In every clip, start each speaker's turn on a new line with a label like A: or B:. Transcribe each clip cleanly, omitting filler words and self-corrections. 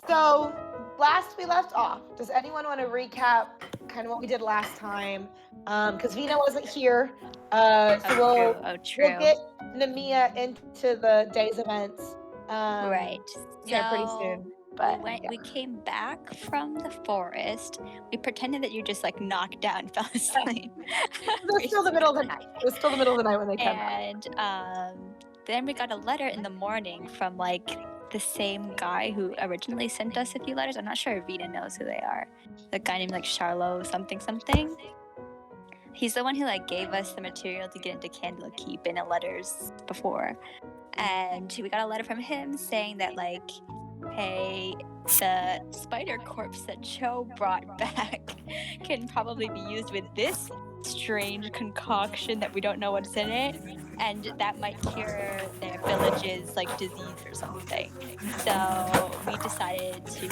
A: So, last we left off, does anyone want to recap kind of what we did last time? Because Vena wasn't here. So we'll get Nemeia into the day's events.
B: Right.
A: Pretty soon. But
B: we came back from the forest. We pretended that you just like knocked out and fell asleep.
A: It was still the middle of the night. It was still the middle of the night when they came back.
B: And then we got a letter in the morning from like the same guy who originally sent us a few letters. I'm not sure if Vena knows who they are. The guy named like Charlo something. He's the one who like gave us the material to get into Candlekeep in the letters before. And we got a letter from him saying that like, hey, the spider corpse that Cho brought back can probably be used with this strange concoction that we don't know what's in it, and that might cure their village's like disease or something. So we decided to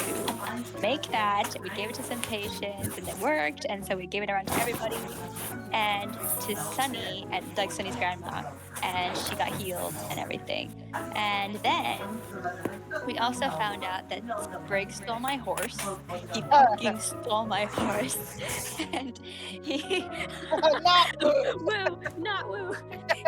B: make that. We gave it to some patients and it worked, and so we gave it around to everybody and to Sunny, and like Sunny's grandma, and she got healed and everything. And then we also found out that Sprig stole my horse. He fucking stole my horse. And he... not woo.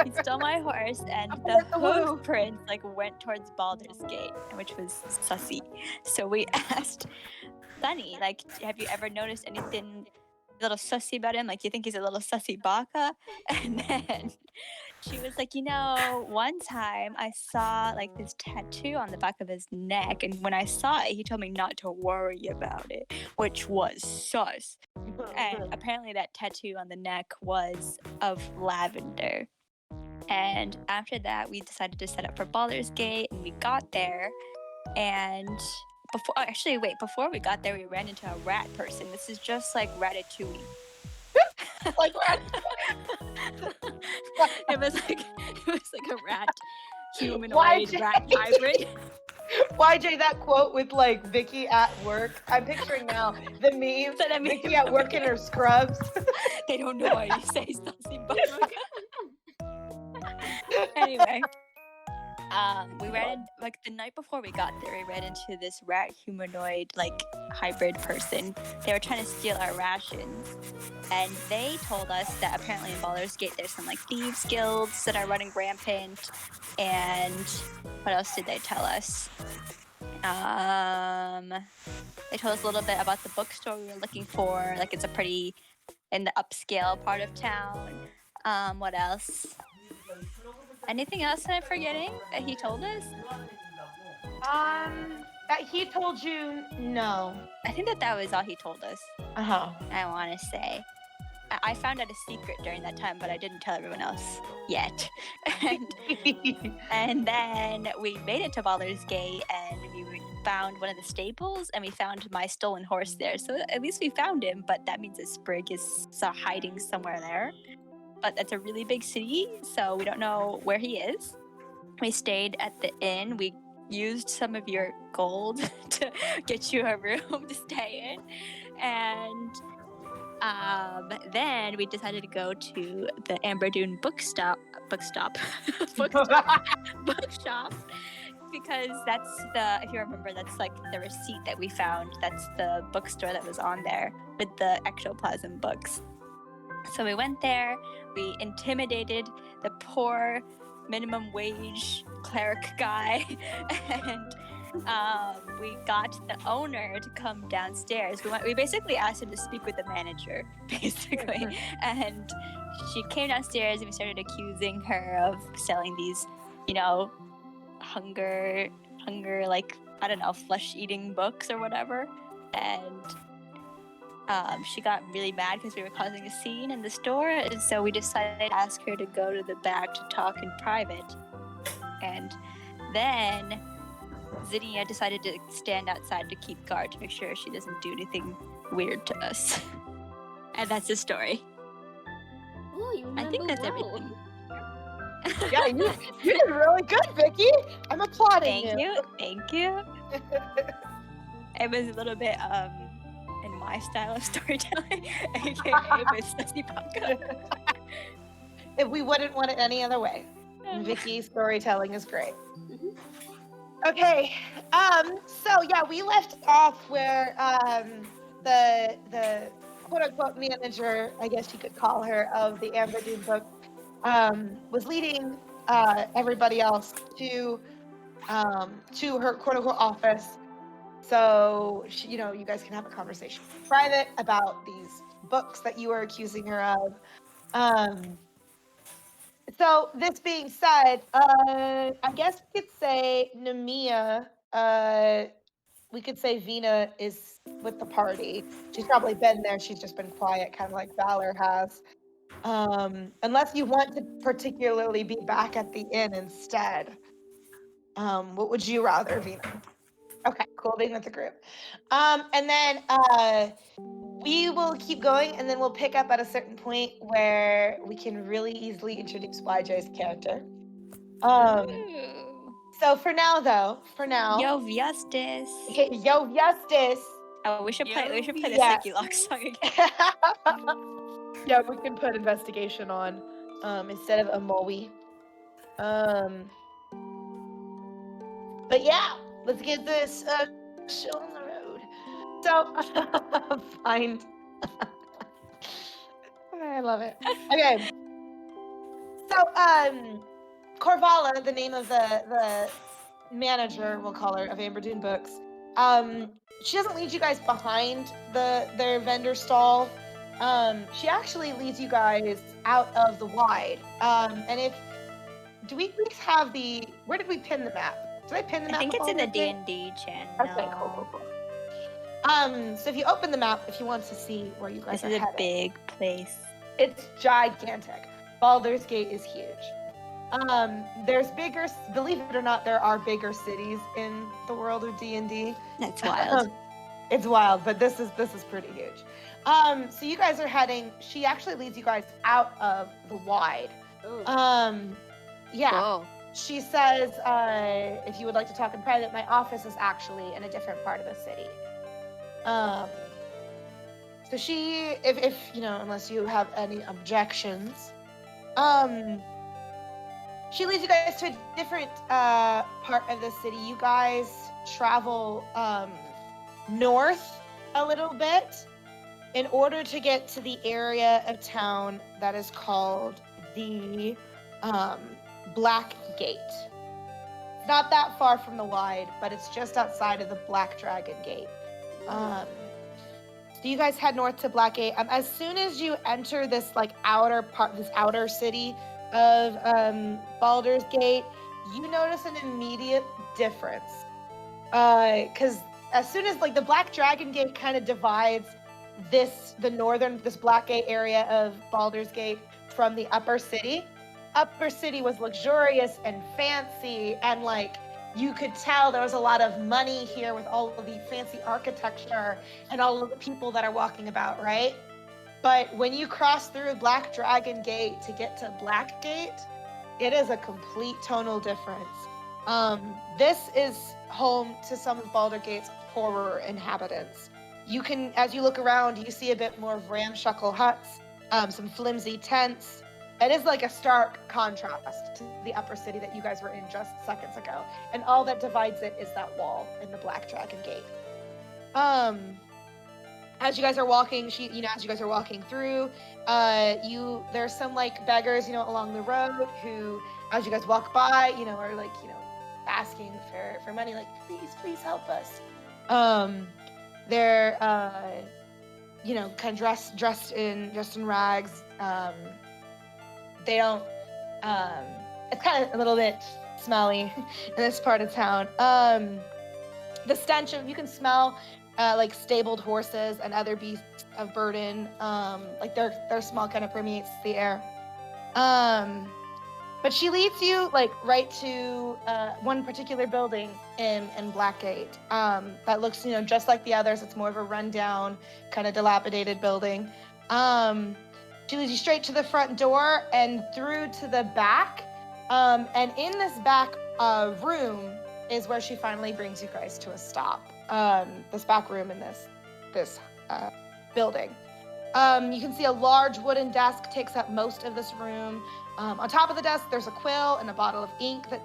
B: He stole my horse, and the hoof prints like went towards Baldur's Gate, which was sussy. So we asked Sunny, like, have you ever noticed anything a little sussy about him? Like, you think he's a little sussy baka? And then she was like, one time I saw like this tattoo on the back of his neck, and when I saw it, he told me not to worry about it, which was sus. And apparently that tattoo on the neck was of lavender. And after that, we decided to set up for Baldur's Gate, and we got there, and before we got there, we ran into a rat person. This is just like Ratatouille.
A: Like rat.
B: It was like a rat humanoid rat hybrid.
A: YJ, that quote with like Vicky at work. I'm picturing now the meme. Vicky at work in her scrubs.
B: They don't know why you say saucy bug. Anyway, we ran like the night before we got there. We ran into this rat humanoid like hybrid person. They were trying to steal our rations, and they told us that apparently in Baldur's Gate there's some like thieves guilds that are running rampant. And what else did they tell us? They told us a little bit about the bookstore we were looking for. Like it's a pretty in the upscale part of town. What else? Anything else that I'm forgetting that he told us?
A: That he told you? No.
B: I think that was all he told us. I want to say. I found out a secret during that time, but I didn't tell everyone else yet. And then we made it to Baldur's Gate, and we found one of the stables, and we found my stolen horse there. So at least we found him, but that means that Sprig is hiding somewhere there. But that's a really big city, so we don't know where he is. We stayed at the inn. We used some of your gold to get you a room to stay in. And then we decided to go to the Amber Dune bookshop, because that's if you remember, that's like the receipt that we found. That's the bookstore that was on there with the ectoplasm books. So we went there, we intimidated the poor minimum wage cleric guy, and we got the owner to come downstairs. We basically asked him to speak with the manager, basically. And she came downstairs and we started accusing her of selling these, hunger, like, I don't know, flesh-eating books or whatever. And she got really mad because we were causing a scene in the store, and so we decided to ask her to go to the back to talk in private. And then Zinnia decided to stand outside to keep guard to make sure she doesn't do anything weird to us. And that's the story.
C: Oh, you remember
B: I think that's everything.
A: Yeah, you did really good, Vicky. I'm applauding you.
B: Thank you. It was a little bit in my style of storytelling, aka with Sussy Baka.
A: If we wouldn't want it any other way. Vicky's storytelling is great. Okay. So yeah, we left off where the quote unquote manager, I guess you could call her, of the Amber Dune book, was leading everybody else to her quote unquote office. So she, you guys can have a conversation in private about these books that you are accusing her of. So this being said, I guess we could say Nemeia, we could say Vena is with the party. She's probably been there. She's just been quiet, kind of like Valor has. Unless you want to particularly be back at the inn instead. What would you rather, Vena? Okay, cool, being with the group. And then we will keep going, and then we'll pick up at a certain point where we can really easily introduce YJ's character. So for now,
B: Jove YJ.
A: Jove YJ.
B: Oh, we should play the Vicky Lock song again.
A: Yeah, we can put investigation on instead of a Moe. But yeah, let's get this show on the road. So find. I love it. Okay. So Corvala, the name of the manager, we'll call her, of Amber Dune Books. She doesn't lead you guys behind their vendor stall. She actually leads you guys out of the wide. And do we at least have where did we pin the map? Did I pin the map?
B: I think it's in the DND channel.
A: Okay, cool. So if you open the map, if you want to see where you guys are headed.
B: This is a big place.
A: It's gigantic. Baldur's Gate is huge. There's believe it or not, there are bigger cities in the world of D&D.
B: That's wild.
A: It's wild, but this is pretty huge. So you guys are heading, she actually leads you guys out of the wide.
C: Ooh.
A: Yeah.
B: Whoa.
A: She says, if you would like to talk in private, my office is actually in a different part of the city. So she, if unless you have any objections, she leads you guys to a different part of the city. You guys travel north a little bit in order to get to the area of town that is called the Black Gate. Not that far from the wide, but it's just outside of the Black Dragon Gate. So you guys head north to Black Gate. As soon as you enter this outer city of Baldur's Gate, you notice an immediate difference. Because as soon as the Black Dragon Gate kind of divides this Black Gate area of Baldur's Gate from the upper city. Upper city was luxurious and fancy, and you could tell there was a lot of money here with all of the fancy architecture and all of the people that are walking about, right? But when you cross through Black Dragon Gate to get to Black Gate, it is a complete tonal difference. This is home to some of Baldur's Gate's poorer inhabitants. You can, as you look around, you see a bit more of ramshackle huts, some flimsy tents. It is a stark contrast to the upper city that you guys were in just seconds ago. And all that divides it is that wall in the Black Dragon Gate. As you guys are walking, through, there's some beggars, along the road who, as you guys walk by, are asking for money, please help us. They're kind of dressed in rags. They don't, it's kind of a little bit smelly in this part of town. The stench you can smell stabled horses and other beasts of burden. Their smell kind of permeates the air. But she leads you right to one particular building in Blackgate that looks just like the others. It's more of a rundown, kind of dilapidated building. She leads you straight to the front door and through to the back. And in this back room is where she finally brings you guys to a stop. This back room in this building. You can see a large wooden desk takes up most of this room. On top of the desk, there's a quill and a bottle of ink that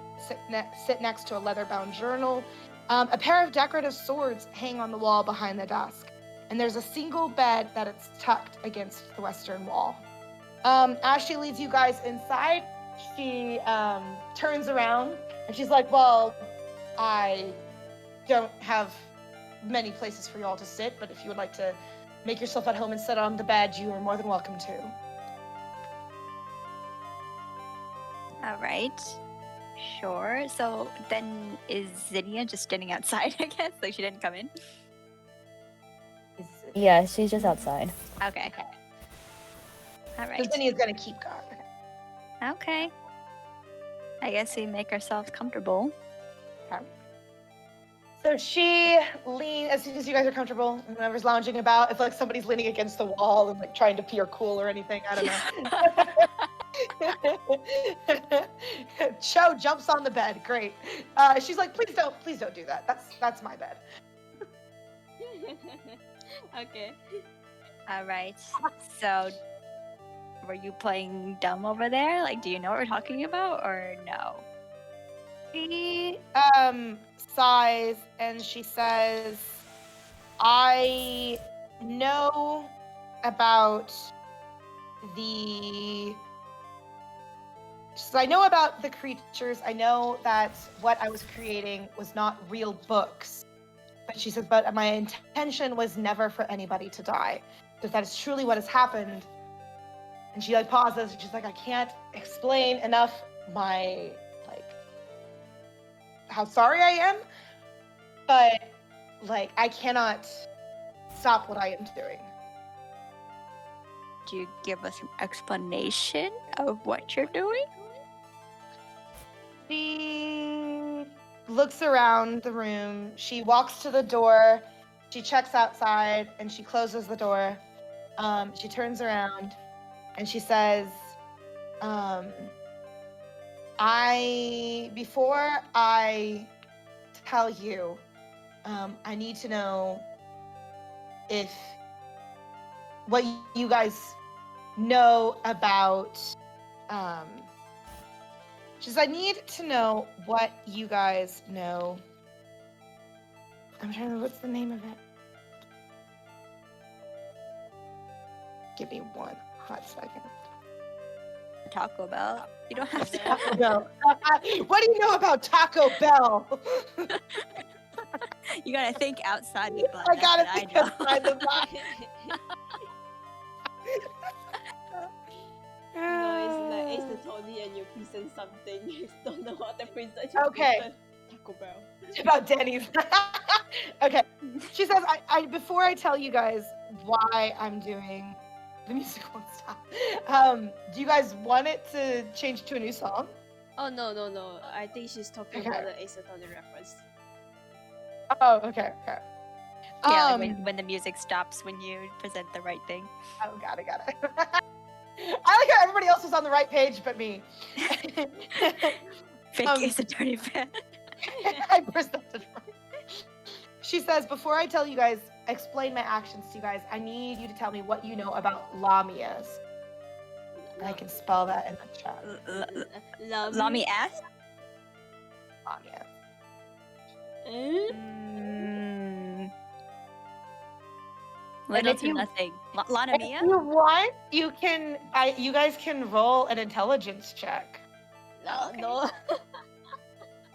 A: sit next to a leather-bound journal. A pair of decorative swords hang on the wall behind the desk. And there's a single bed that it's tucked against the western wall. As she leads you guys inside, she turns around and she's like, well, I don't have many places for you all to sit, but if you would like to make yourself at home and sit on the bed, you are more than welcome to.
B: All right. Sure. So then is Zinnia just standing outside, I guess? Like she didn't come in?
D: Yeah, she's just outside.
B: Okay. All right.
A: So Zinnia's gonna keep guard.
B: Okay. I guess we make ourselves comfortable.
A: Okay. So she leans, as soon as you guys are comfortable, and whoever's lounging about, if like somebody's leaning against the wall and like trying to appear cool or anything, I don't know. Cho jumps on the bed. Great. She's like, please don't do that. That's my bed.
C: Okay.
B: All right. So were you playing dumb over there? Like, do you know what we're talking about or no?
A: She sighs and she says, I know about the creatures. I know that what I was creating was not real books. But she says, but my intention was never for anybody to die. Because that is truly what has happened. And she like pauses and she's like, I can't explain enough my how sorry I am, but like I cannot stop what I am doing.
B: Do you give us an explanation of what you're doing?
A: She looks around the room. She walks to the door. She checks outside and she closes the door. She turns around and she says, before I tell you, I need to know if what you guys know about, she says, I need to know what you guys know. I'm trying to remember, what's the name of it? Give me one hot second.
B: Taco Bell. You don't have to.
A: Taco Bell. What do you know about Taco Bell?
B: You gotta think outside the box.
A: I gotta think outside the box.
C: No, it's like Ace the Tony and you present something. You don't know what to present.
A: Okay.
C: Taco Bell.
A: It's about Denny's. Okay. She says, I before I tell you guys why I'm doing the music won't stop. Do you guys want it to change to a new song?
C: Oh no. I think she's talking about the Ace Attorney reference.
A: Oh, okay.
B: Yeah, like when the music stops when you present the right thing.
A: Oh, got it. I like how everybody else was on the right page but me.
B: Fake Ace Attorney fan.
A: I presented right. She says, before I tell you guys, explain my actions to you guys, I need you to tell me what you know about Lamias. And I can spell that in the chat.
B: Lamias?
A: Lamia.
B: Little to nothing. Lanamia?
A: If you want, you guys can roll an intelligence check.
C: No.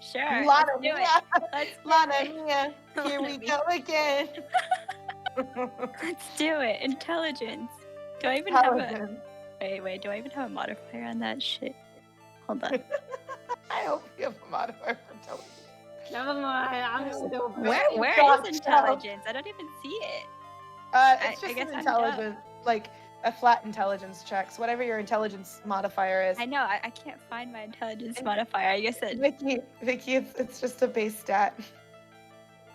B: Sure.
A: Lanamia.
B: Let's do
A: Lanamia. Here we go again.
B: Let's do it. Intelligence. Do I even have a... Wait. Do I even have a modifier on that shit? Hold on.
A: I hope you have a modifier for intelligence.
C: Never mind. I'm still
B: Where is intelligence? I don't even see it.
A: It's just
B: I guess
A: an
B: I'm
A: intelligence, like a flat intelligence check. So whatever your intelligence modifier is.
B: I know. I can't find my intelligence modifier. I guess it...
A: Vicky, it's just a base stat.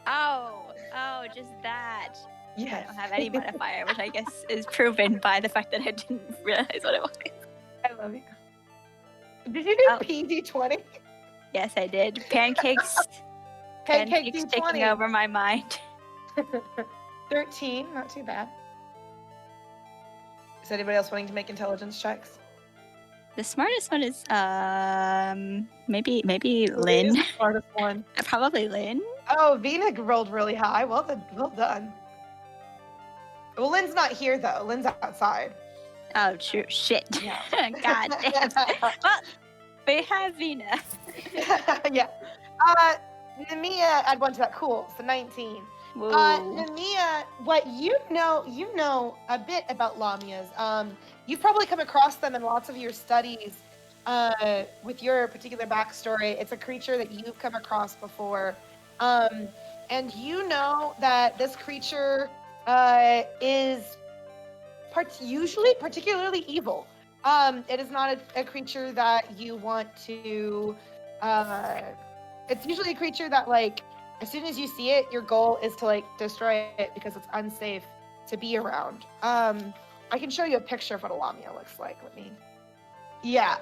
B: Oh, just that.
A: Yes.
B: I don't have any modifier, which I guess is proven by the fact that I didn't realize what it was.
A: I love you. Did you do PD20?
B: Yes, I did. Pancakes
A: D20.
B: taking over my mind.
A: 13, not too bad. Is anybody else wanting to make intelligence checks?
B: The smartest one is maybe
A: Who
B: Lyn.
A: is the smartest one?
B: Probably Lyn.
A: Oh, Vena rolled really high. Well done. Well, Lyn's not here though. Lyn's outside.
B: Oh, true. Shit.
A: Yeah.
B: God damn. Well, we have Vena.
A: Yeah. Nemeia, add 1 to that. Cool. So 19.
B: Whoa.
A: Nemeia, what you know a bit about Lamias. You've probably come across them in lots of your studies. With your particular backstory, it's a creature that you've come across before. And you know that this creature is usually particularly evil. It is not a creature that you want to. It's usually a creature that, like, as soon as you see it, your goal is to like destroy it because it's unsafe to be around. I can show you a picture of what a Lamia looks like. Let me. Yeah.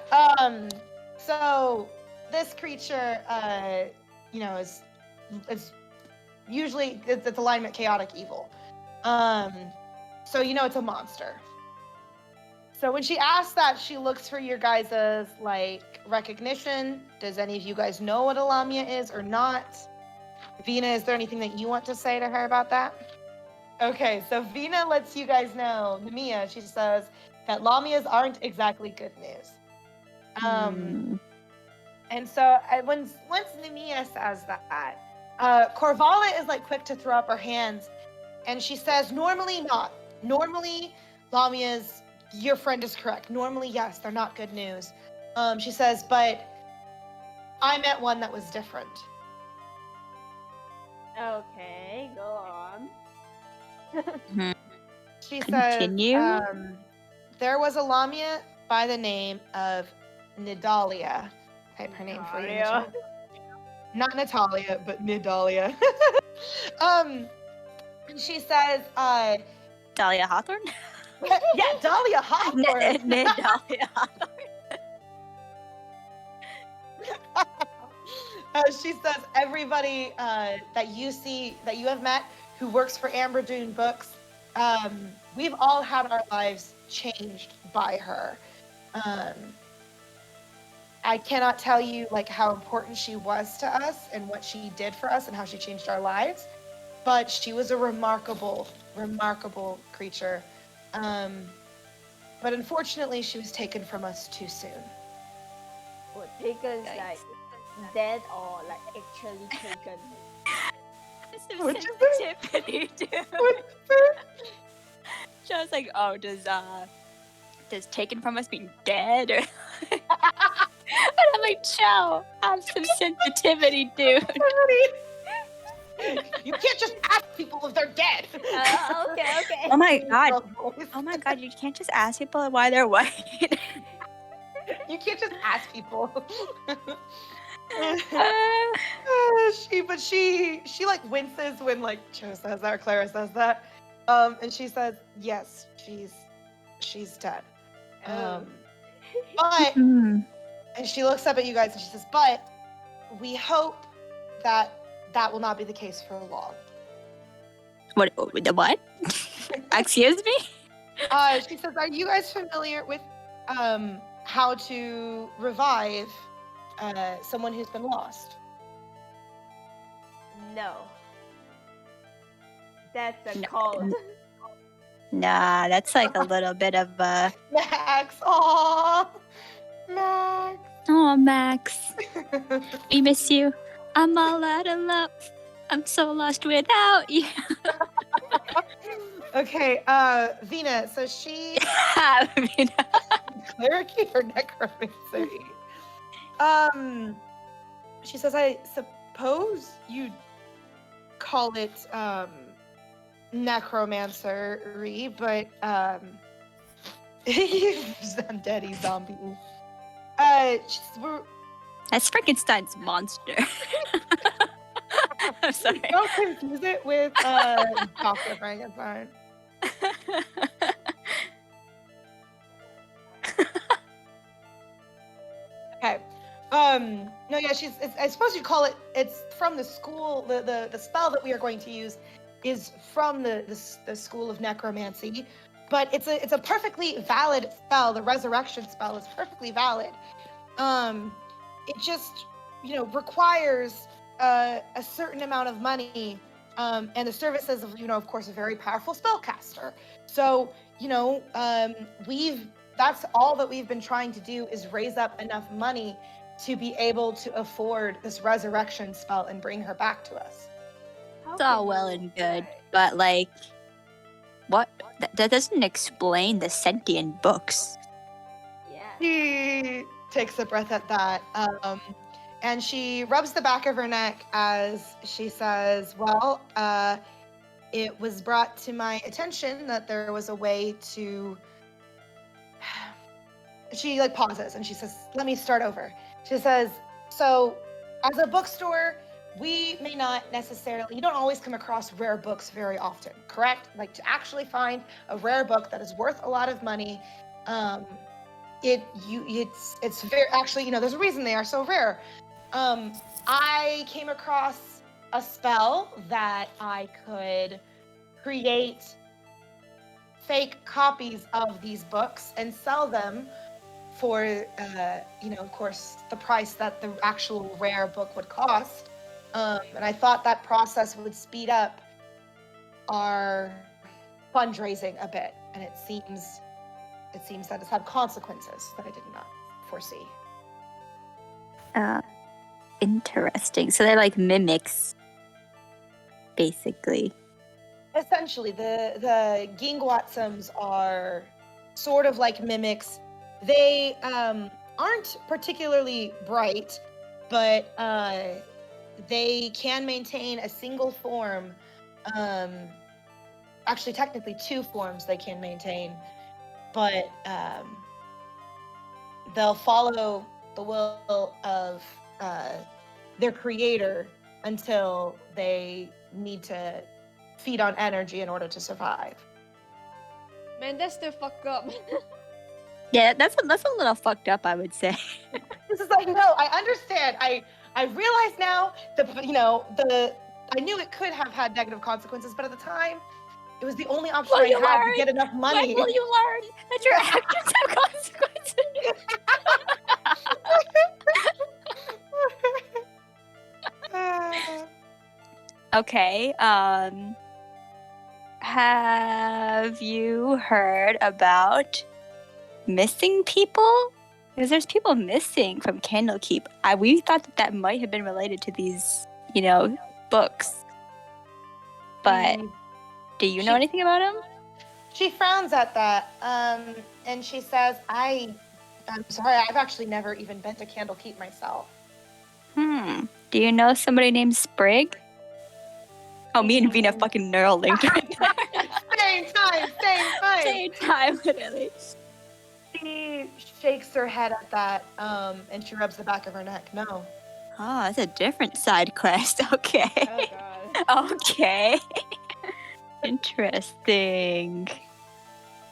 A: So this creature, is usually it's alignment chaotic evil. So it's a monster. So when she asks that, she looks for your guys' like recognition. Does any of you guys know what a Lamia is or not? Vena, is there anything that you want to say to her about that? Okay, so Vena lets you guys know, Nemeia, she says that Lamias aren't exactly good news. And so once Nemeia says that, Corvala is like quick to throw up her hands, and she says, normally not. Normally, Lamias, your friend is correct. Normally, yes, they're not good news. She says, but I met one that was different.
C: Okay, go on.
A: She
B: Continue.
A: says, there was a Lamia by the name of Nidalia. Type her name for you. Not Natalia, but Nidalia. She says,
B: Dahlia Hawthorne?
A: yeah, Dahlia Hawthorne.
B: Dahlia Hawthorne.
A: She says everybody that you have met who works for Amber Dune Books, we've all had our lives changed by her. I cannot tell you like how important she was to us and what she did for us and how she changed our lives, but she was a remarkable creature. But unfortunately, she was taken from us too soon.
C: Well, taken like dead or like actually taken?
B: Some sensitivity, dude. She was like, oh, does taken from us mean dead? Or and I'm like, Chow, have some sensitivity, dude.
A: You can't just ask people if they're dead.
C: Okay.
B: Oh my god, you can't just ask people why they're white.
A: You can't just ask people. She like winces when like Cho says that or Clara says that. And she says, yes, she's dead. But and she looks up at you guys and she says, but we hope that will not be the case for long.
B: What? Excuse me?
A: She says, are you guys familiar with how to revive someone who's been lost?
C: No. That's a cult.
B: Nah, that's like a little bit of
A: Max, aww, Max.
B: Oh, Max. We miss you. I'm all out of love. I'm so lost without you.
A: Okay, Vena, so she...
B: Vena.
A: Clericy or necromancy? She says, I suppose you'd call it, necromancery, but, undead zombie.
B: That's Frankenstein's monster. I'm sorry.
A: Don't confuse it with Dr. Frankenstein. Okay. No, yeah, I suppose you'd call it. It's from the school. The spell that we are going to use is from the school of necromancy, but it's a perfectly valid spell. The resurrection spell is perfectly valid. It just, requires a certain amount of money, and the services of, of course, a very powerful spellcaster. So, that's all that we've been trying to do is raise up enough money to be able to afford this resurrection spell and bring her back to us.
B: It's all well and good, but like, what? That doesn't explain the sentient books.
C: Yeah.
A: She takes a breath at that, and she rubs the back of her neck as she says, well, it was brought to my attention that there was a way to... She pauses and she says, let me start over. She says, so as a bookstore, we may not necessarily, you don't always come across rare books very often, correct? To actually find a rare book that is worth a lot of money, it's very, actually, there's a reason they are so rare. I came across a spell that I could create fake copies of these books and sell them for, of course, the price that the actual rare book would cost. And I thought that process would speed up our fundraising a bit. And it seems that it's had consequences that I did not foresee.
B: Interesting. So they're like mimics, basically.
A: Essentially, the Gingwatsums are sort of like mimics. They aren't particularly bright, but they can maintain a single form. Actually, technically 2 forms they can maintain, but they'll follow the will of their creator until they need to feed on energy in order to survive.
C: Man, that's the fuck up.
B: Yeah, that's a little fucked up, I would say.
A: This is no, I understand. I realize now that, I knew it could have had negative consequences, but at the time, it was the only option I had to get enough money.
B: When will you learn that your actions have consequences? Okay, have you heard about missing people? Because there's people missing from Candlekeep. We thought that might have been related to these, books. But do you know anything about them?
A: She frowns at that, and she says, I'm sorry, I've actually never even been to Candlekeep myself.
B: Do you know somebody named Sprig? Oh, me and Vena fucking neural linked right there. Same time, literally.
A: She shakes her head at that, and she rubs the back of her neck. No.
B: Oh, that's a different side quest. Okay.
C: Oh, God.
B: Okay. Interesting.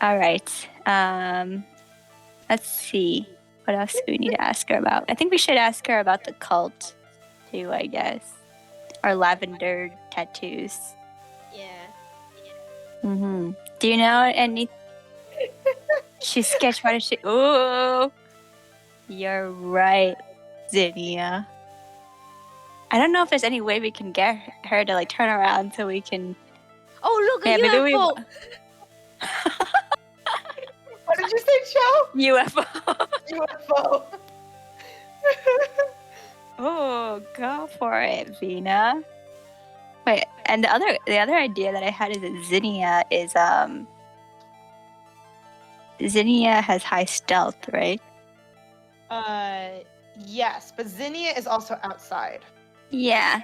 B: All right. Let's see. What else do we need to ask her about? I think we should ask her about the cult, too, I guess. Or lavender tattoos.
C: Yeah.
B: Mm-hmm. Do you know any... She's sketched. Why did she... Ooh! You're right, Zinnia. I don't know if there's any way we can get her to, turn around so we can...
C: Oh, look, a UFO!
A: What did you say, Cho?
B: UFO.
A: UFO.
B: Oh, go for it, Vena. Wait, and the other idea that I had is that Zinnia has high stealth, right?
A: Yes, but Zinnia is also outside.
B: Yeah.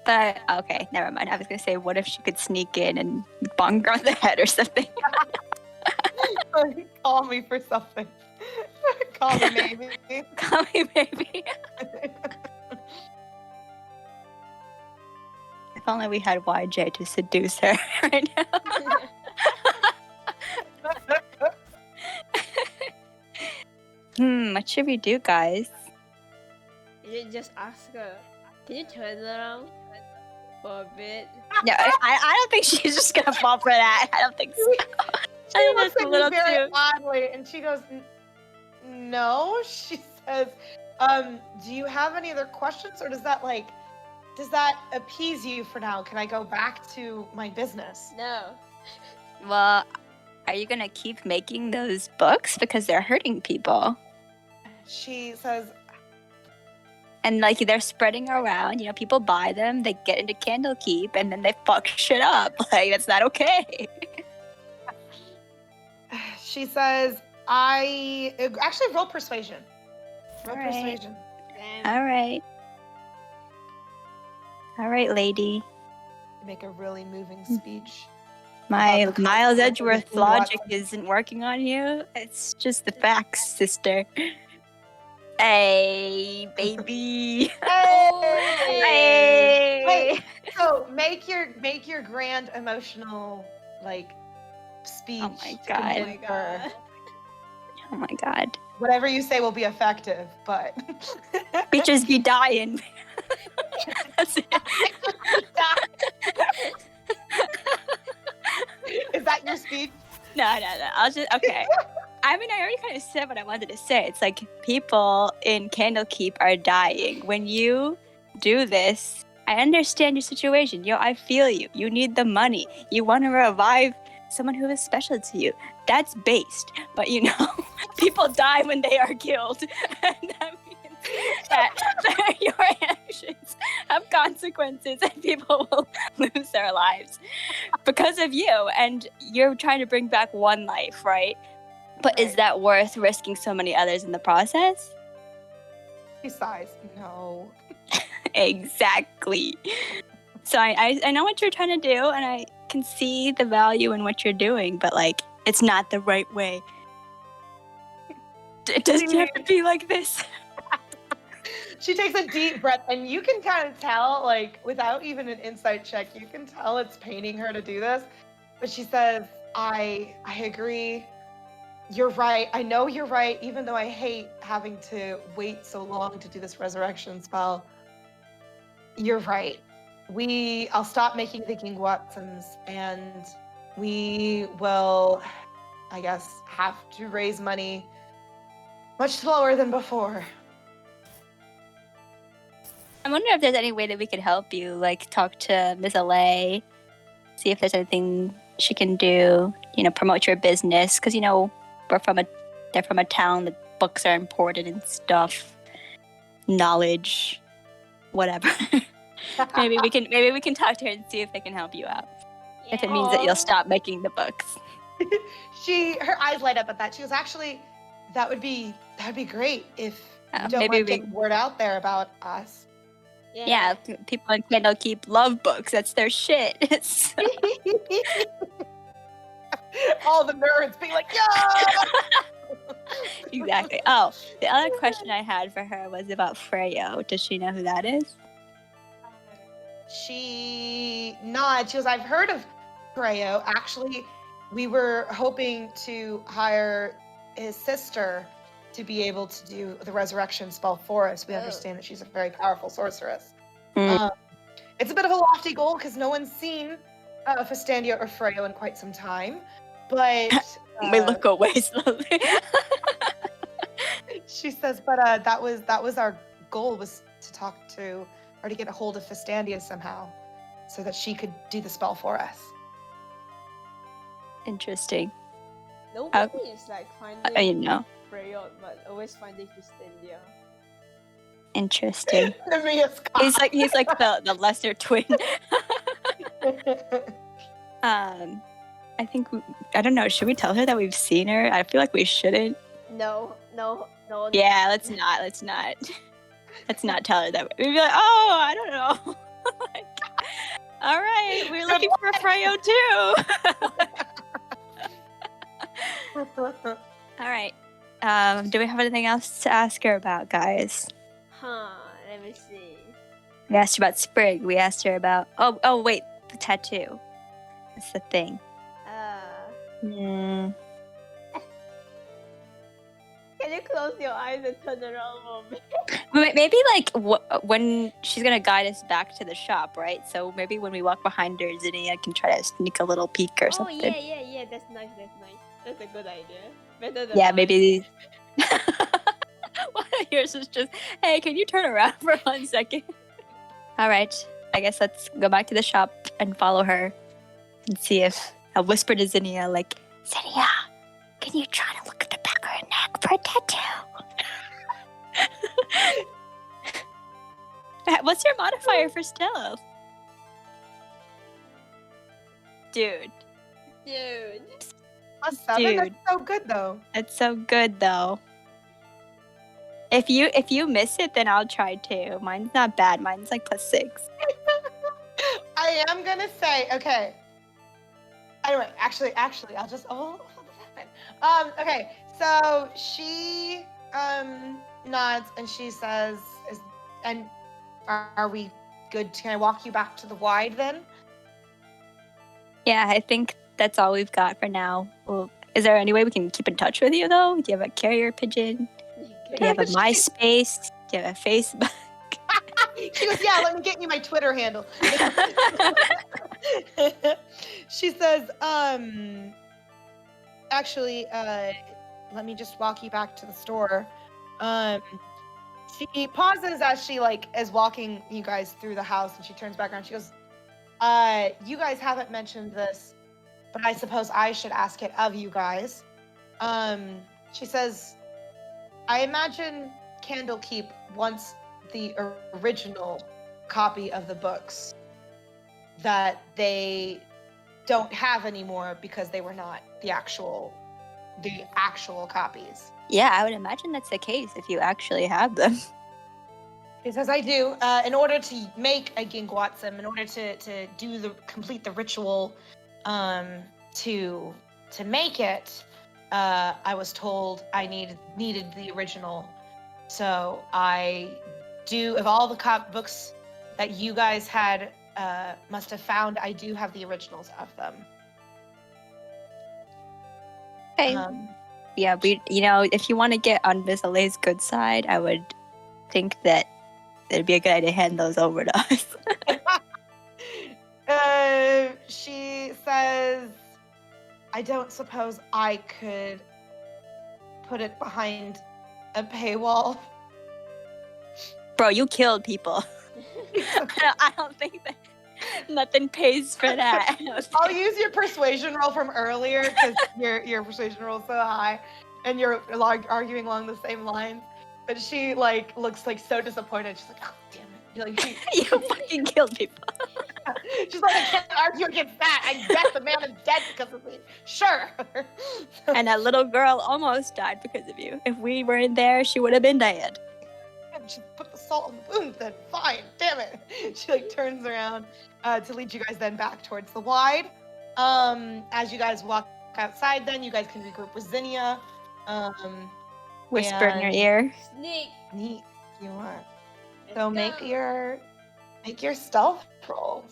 B: But okay, never mind. I was gonna say, what if she could sneak in and bonk her on the head or something?
A: Call me for something. Call me maybe.
B: Call me maybe. If only we had YJ to seduce her right now. What should we do, guys?
C: You just ask her, can you turn around for a bit?
B: No, I don't think she's just gonna fall for that. I don't think so.
A: She looks at me very oddly, and she goes, "No." She says, "Do you have any other questions, or does that appease you for now? Can I go back to my business?"
C: No.
B: Well, are you gonna keep making those books because they're hurting people?
A: She says,
B: and like they're spreading around. People buy them, they get into Candlekeep, and then they fuck shit up. Like that's not okay.
A: She says, "I actually roll persuasion." Roll persuasion.
B: All right, lady.
A: Make a really moving speech.
B: My Miles Edgeworth logic isn't working on you. It's just the facts, sister. Hey, baby.
A: Hey. Wait. So make your grand emotional speech.
B: Oh my god. Oh my god.
A: Whatever you say will be effective, but
B: bitches be dying. That's it.
A: Is that your speech?
B: No. I'll just okay. I mean, I already kind of said what I wanted to say. It's like people in Candlekeep are dying. When you do this, I understand your situation. I feel you. You need the money. You want to revive someone who is special to you. That's based. But people die when they are killed. And that means that your actions have consequences and people will lose their lives because of you. And you're trying to bring back one life, right? But is that worth risking so many others in the process?
A: Besides, no.
B: Exactly. So I know what you're trying to do, and I can see the value in what you're doing, but it's not the right way. It doesn't have to be like this.
A: She takes a deep breath, and you can kind of tell, without even an insight check, you can tell it's paining her to do this. But she says, I agree. You're right. I know you're right, even though I hate having to wait so long to do this resurrection spell. You're right. I'll stop making the King Watsons, and we will, I guess, have to raise money much slower than before.
B: I wonder if there's any way that we could help you, talk to Miss LA, see if there's anything she can do, promote your business, because, they're from a town that books are imported and stuff, knowledge, whatever. maybe we can talk to her and see if they can help you out. Yeah. If it means that you'll stop making the books.
A: Her eyes light up at that. She goes, actually, that would be great if you don't want to get word out there about us.
B: Yeah, people in Candlekeep love books. That's their shit.
A: All the nerds being like, yeah!
B: Exactly. Oh, the other question I had for her was about Freyo. Does she know who that is?
A: She nods. She goes, I've heard of Freyo. Actually, we were hoping to hire his sister to be able to do the resurrection spell for us. We understand that she's a very powerful sorceress. It's a bit of a lofty goal because no one's seen Festandia or Freyo in quite some time. But
B: we look away slowly.
A: She says, but that was our goal, was to talk to or to get a hold of Festandia somehow, so that she could do the spell for us.
B: Interesting.
C: Nobody is finding
B: Freyo,
C: but always finding Festandia.
B: Interesting. He's like the lesser twin. I think I don't know. Should we tell her that we've seen her? I feel like we shouldn't.
C: No.
B: Yeah, let's not. Let's not tell her that. We'd be like, oh, I don't know. All right, we're looking for Freyo too. All right. Do we have anything else to ask her about, guys?
C: Let me see.
B: We asked her about Sprig. We asked her about... Oh, wait. The tattoo. That's the thing.
C: Can Can you close your eyes and turn around for me?
B: Maybe like when she's gonna guide us back to the shop, right? So maybe when we walk behind her, Zinnia can try to sneak a little peek or something.
C: Oh yeah. That's nice. That's a good idea. Better than
B: Yeah,
C: mine.
B: maybe. One of yours is just, hey, can you turn around for 1 second? All right, I guess let's go back to the shop and follow her and see if I'll whisper to Zinnia like, Zinnia, can you try to look at the back of her neck for a tattoo? What's your modifier for stealth? Dude.
C: Dude.
A: +7?
B: Dude.
A: That's so good, though.
B: That's so good, though. If you miss it, then I'll try too. Mine's not bad. Mine's like +6.
A: I am gonna say, okay. Anyway, actually, I'll just okay. So she nods and she says, are we good? Can I walk you back to the wide then?
B: Yeah, I think that's all we've got for now. Well, is there any way we can keep in touch with you though? Do you have a carrier pigeon? Do you have a MySpace? Do you have a Facebook?
A: She goes, yeah, let me get you my Twitter handle. She says, actually, let me just walk you back to the store. She pauses as she is walking you guys through the house, and she turns back around. She goes, you guys haven't mentioned this, but I suppose I should ask it of you guys. She says, I imagine Candlekeep wants the original copy of the books that they don't have anymore because they were not the actual copies.
B: Yeah, I would imagine that's the case if you actually have them.
A: He says, I do. In order to make a Gingwatsum, in order to complete the ritual, to make it, I was told I needed the original. So I do, of all the books that you guys had must have found, I do have the originals of them.
B: Okay. Yeah, if you want to get on Miss Alay's good side, I would think that it'd be a good idea to hand those over to us.
A: She says, I don't suppose I could put it behind a paywall.
B: Bro, you killed people. I don't think that nothing pays for that.
A: I'll use your persuasion roll from earlier because your persuasion roll is so high, and you're arguing along the same lines. But she looks so disappointed. She's like, oh damn it!
B: You fucking killed people.
A: She's like, I can't argue against that. I bet the man is dead because of me. Sure.
B: And that little girl almost died because of you. If we weren't there, she would have been dead.
A: Just put the salt in the wound, then fine. Damn it. She turns around to lead you guys then back towards the wide. As you guys walk outside, then you guys can regroup with Zinnia.
B: Whisper in your ear.
C: Sneak.
A: Neat. You want. So make your stealth roll.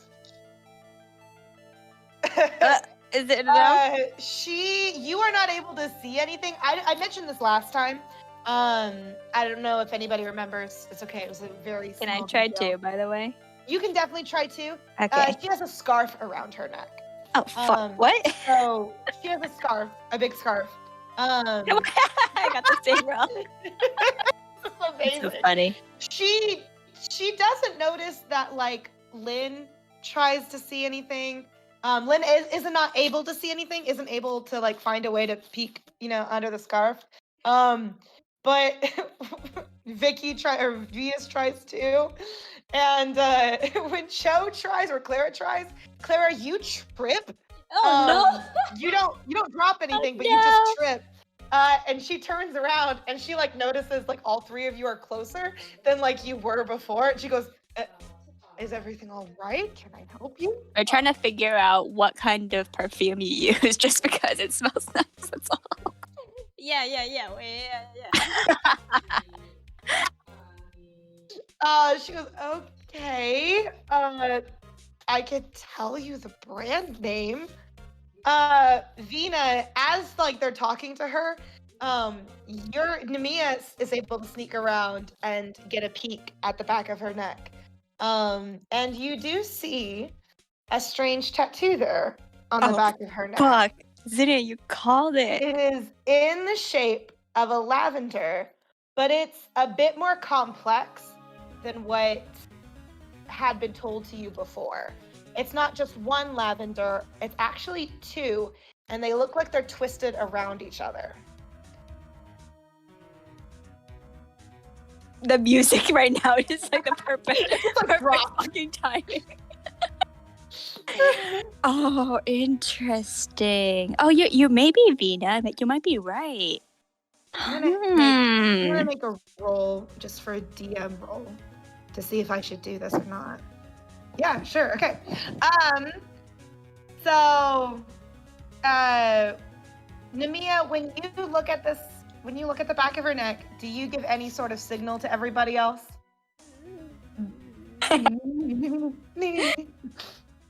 B: Is it enough?
A: You are not able to see anything. I mentioned this last time. I don't know if anybody remembers. It's okay. It was a very small
B: Can I try
A: detail.
B: too, by the way?
A: You can definitely try to.
B: Okay.
A: She has a scarf around her neck.
B: Oh, fuck. What?
A: So she has a scarf, a big scarf.
B: I got the same roll.
A: This is amazing.
B: That's so funny.
A: She doesn't notice that Lyn tries to see anything. Lyn is not able to see anything, isn't able to find a way to peek, under the scarf. But Vicky Vias tries to. And when Cho tries or Clara tries, Clara, you trip.
C: Oh no!
A: You don't drop anything, but
B: no.
A: you just trip. And she turns around and she notices all three of you are closer than you were before. And she goes, is everything all right? Can I help you?
B: We're trying to figure out what kind of perfume you use just because it smells nice. That's all.
C: Yeah.
A: She goes, okay. I could tell you the brand name. Vena, as they're talking to her, your Nemeia is able to sneak around and get a peek at the back of her neck. And you do see a strange tattoo there on the back of her neck.
B: Fuck. Zinnia, you called it.
A: It is in the shape of a lavender, but it's a bit more complex than what had been told to you before. It's not just one lavender, it's actually two, and they look like they're twisted around each other.
B: The music right now is like the perfect fucking timing. Oh, interesting. Oh, you may be Vena, but you might be right.
A: I'm gonna make a roll just for a DM roll to see if I should do this or not. Yeah, sure. Okay. So, Nemeia, when you look at the back of her neck, do you give any sort of signal to everybody else?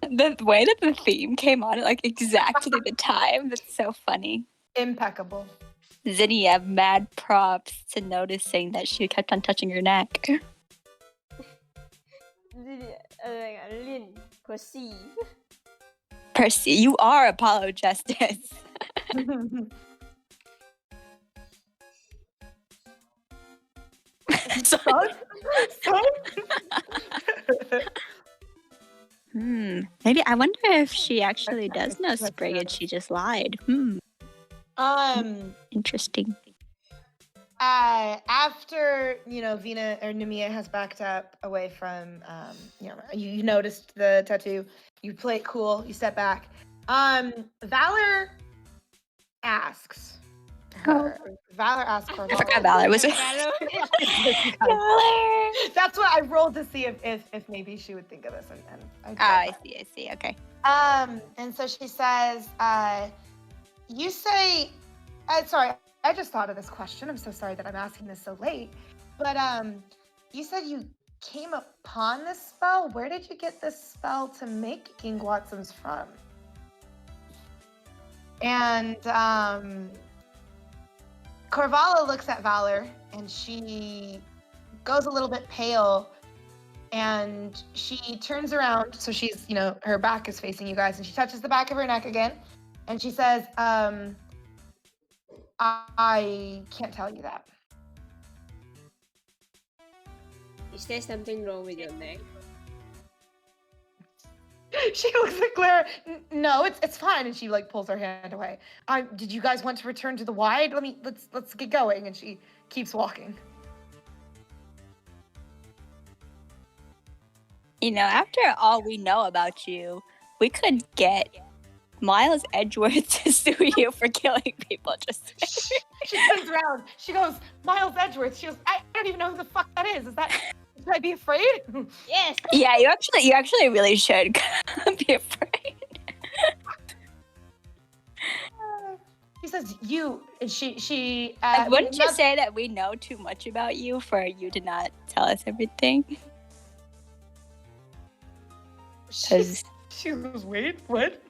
B: The way that the theme came on at like exactly the time, that's so funny.
A: Impeccable.
B: Zinnia, mad props to noticing that she kept on touching your neck.
C: Lyn, Krissey.
B: Percy, you are Apollo Justice. Maybe I wonder if she actually does know Sprig and she just lied. Interesting.
A: After Vena or Nemeia has backed up away from you noticed the tattoo, you play it cool, you step back. Valor asks her. Valor asks her.
B: I forgot Valor was Valor.
A: That's what I rolled to see if maybe she would think of this, and
B: I see. Okay.
A: And so she says, you say, sorry, I just thought of this question. I'm so sorry that I'm asking this so late. But you said you came upon this spell. Where did you get this spell to make King Watson's from? And Corvala looks at Valor, and she goes a little bit pale, and she turns around. So she's, her back is facing you guys, and she touches the back of her neck again, and she says, I can't tell you that.
D: Is there something wrong with your neck?
A: She looks at Clara. No, it's fine, and she pulls her hand away. Did you guys want to return to the wide? Let's get going. And she keeps walking.
B: After all we know about you, we could get Miles Edgeworth to sue you for killing people.
A: She turns around. She goes, Miles Edgeworth. She goes, I don't even know who the fuck that is. Should I be afraid?
D: Yes.
B: Yeah, you actually really should be afraid.
A: He says, you, and she
B: wouldn't you say that we know too much about you for you to not tell us everything?
A: She goes, wait, what?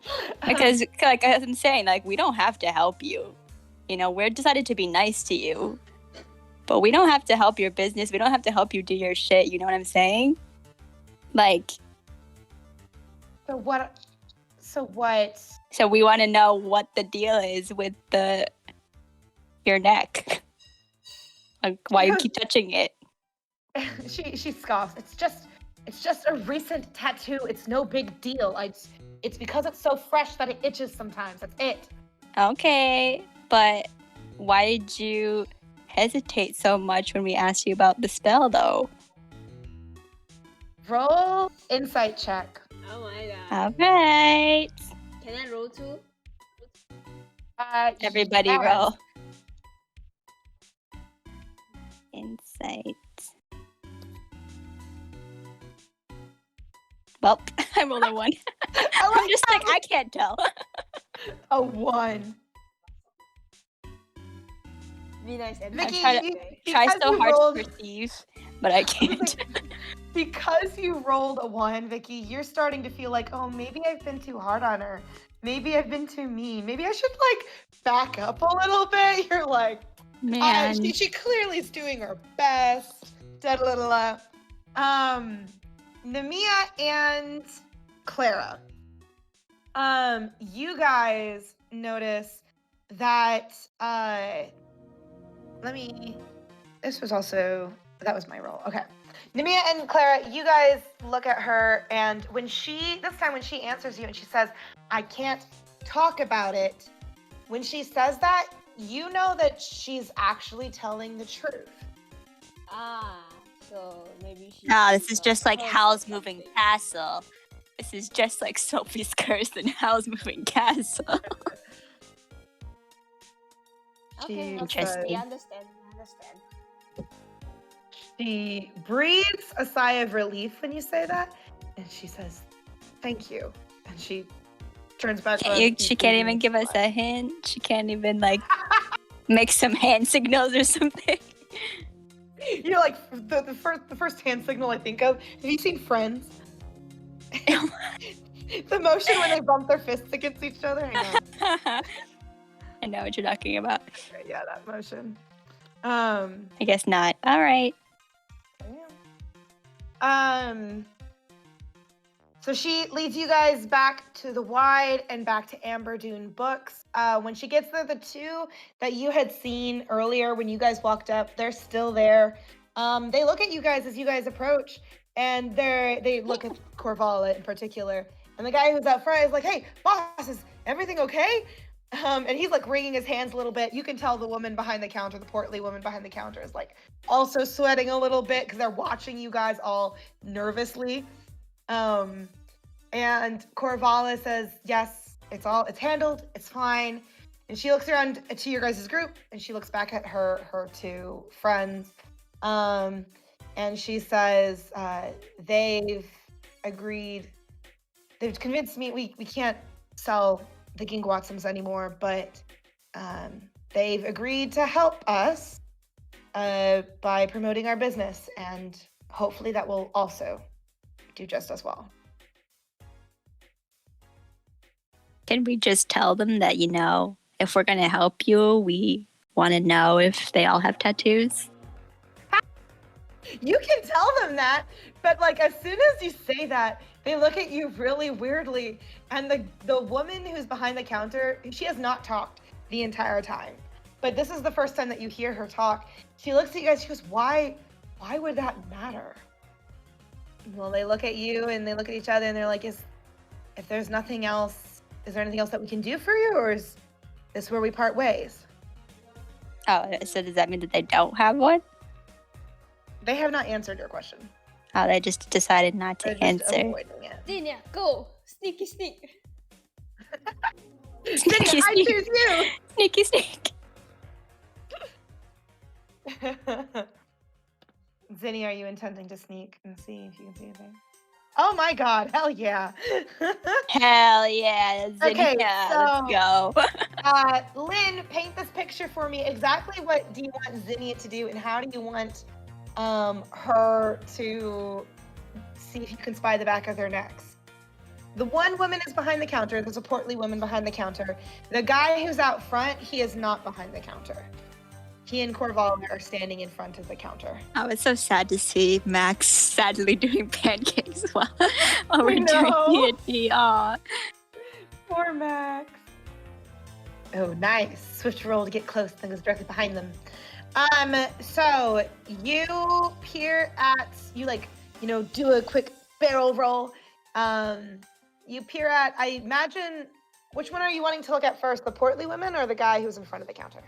B: Because, as I'm saying, we don't have to help you. We're decided to be nice to you. But we don't have to help your business. We don't have to help you do your shit. You know what I'm saying?
A: So what?
B: So we want to know what the deal is with your neck. Why you keep touching it?
A: She scoffs. It's just a recent tattoo. It's no big deal. It's because it's so fresh that it itches sometimes. That's it.
B: Okay, but why did you hesitate so much when we asked you about the spell, though?
A: Roll insight check.
D: Oh my god.
B: All right.
D: Can I roll too?
B: Everybody roll. Insight. Well, I rolled a 1. I'm just I can't tell.
A: A 1.
C: Be nice and
A: Vicky,
B: try so hard to perceive, but I can't.
A: because you rolled a 1, Vicky, you're starting to feel like, oh, maybe I've been too hard on her. Maybe I've been too mean. Maybe I should like back up a little bit. You're like,
B: Man.
A: She clearly is doing her best. Da-da-da-da. Nemeia and Clara. You guys notice that this was also, that was my role. Okay. Nemeia and Clara, you guys look at her, and this time when she answers you and she says, I can't talk about it, when she says that, you know that she's actually telling the truth.
C: So maybe she...
B: this is just like Howl's Moving Castle. This is just like Sophie's Curse and Howl's Moving Castle.
C: Okay,
B: Interesting.
C: I understand.
A: She breathes a sigh of relief when you say that, and she says, thank you. And she turns back around.
B: She can't even give us a hint. She can't even like make some hand signals or something.
A: You know, like the first hand signal I think of. Have you seen Friends? The motion when they bump their fists against each other.
B: I know what you're talking about.
A: Yeah, that motion.
B: I guess not. All right.
A: So she leads you guys back to the Wide and back to Amber Dune Books. When she gets there, the two that you had seen earlier when you guys walked up, they're still there. They look at you guys as you guys approach, and they look at Corvala in particular. And the guy who's out front is like, hey, boss, is everything okay? And he's like wringing his hands a little bit. You can tell the woman behind the counter, the portly woman behind the counter, is like also sweating a little bit because they're watching you guys all nervously. And Corvala says, yes, it's handled, it's fine. And she looks around to your guys' group, and she looks back at her two friends. And she says, they've convinced me we can't sell the Gingwatsums anymore, but they've agreed to help us by promoting our business, and hopefully that will also do just as well.
B: Can we just tell them that, if we're going to help you, we want to know if they all have tattoos?
A: You can tell them that, but like as soon as you say that, they look at you really weirdly. And the woman who's behind the counter, she has not talked the entire time, but this is the first time that you hear her talk. She looks at you guys, she goes, why would that matter? Well, they look at you and they look at each other and they're like, if there's nothing else, is there anything else that we can do for you, or is this where we part ways?
B: Oh, so does that mean that they don't have one?
A: They have not answered your question.
B: Oh, they just decided not to answer.
C: Zinnia, go! Sneaky sneak!
A: Zinnia, I choose you!
B: Sneaky sneak!
A: Zinnia, are you intending to sneak and see if you can see anything? Oh my god, hell yeah.
B: Hell yeah, Zinnia,
A: okay,
B: let's go.
A: Lyn, paint this picture for me. Exactly what do you want Zinnia to do, and how do you want her to see if you can spy the back of their necks? The one woman is behind the counter. There's a portly woman behind the counter. The guy who's out front, he is not behind the counter. He and Corvala are standing in front of the counter.
B: Oh, it's so sad to see Max sadly doing pancakes while we're doing D&D. Aw.
A: Poor Max. Oh, nice. Switch roll to get close. Thing is directly behind them. So you peer at, do a quick barrel roll. You peer at, I imagine, which one are you wanting to look at first? The portly woman or the guy who's in front of the counter?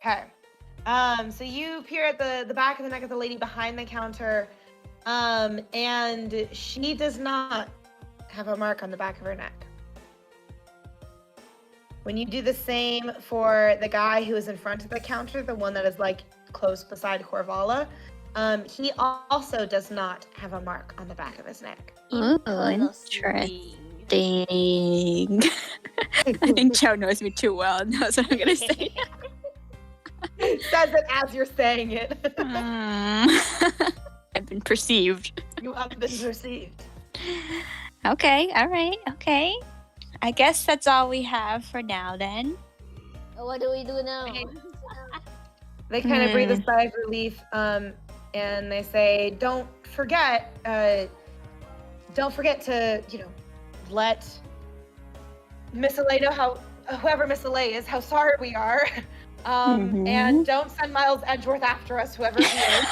A: Okay. So you peer at the back of the neck of the lady behind the counter, and she does not have a mark on the back of her neck. When you do the same for the guy who is in front of the counter, the one that is close beside Corvala, he also does not have a mark on the back of his neck.
B: Ooh, interesting. I think Cho knows me too well and knows what I'm going to say.
A: Says it as you're saying it.
B: I haven't been perceived.
A: You haven't been perceived.
B: Okay, all right, okay. I guess that's all we have for now then.
C: What do we do now?
A: They kind of breathe a sigh of relief, and they say, don't forget to, let Miss Alay know whoever Miss Alay is, how sorry we are. And don't send Miles Edgeworth after us, whoever he is.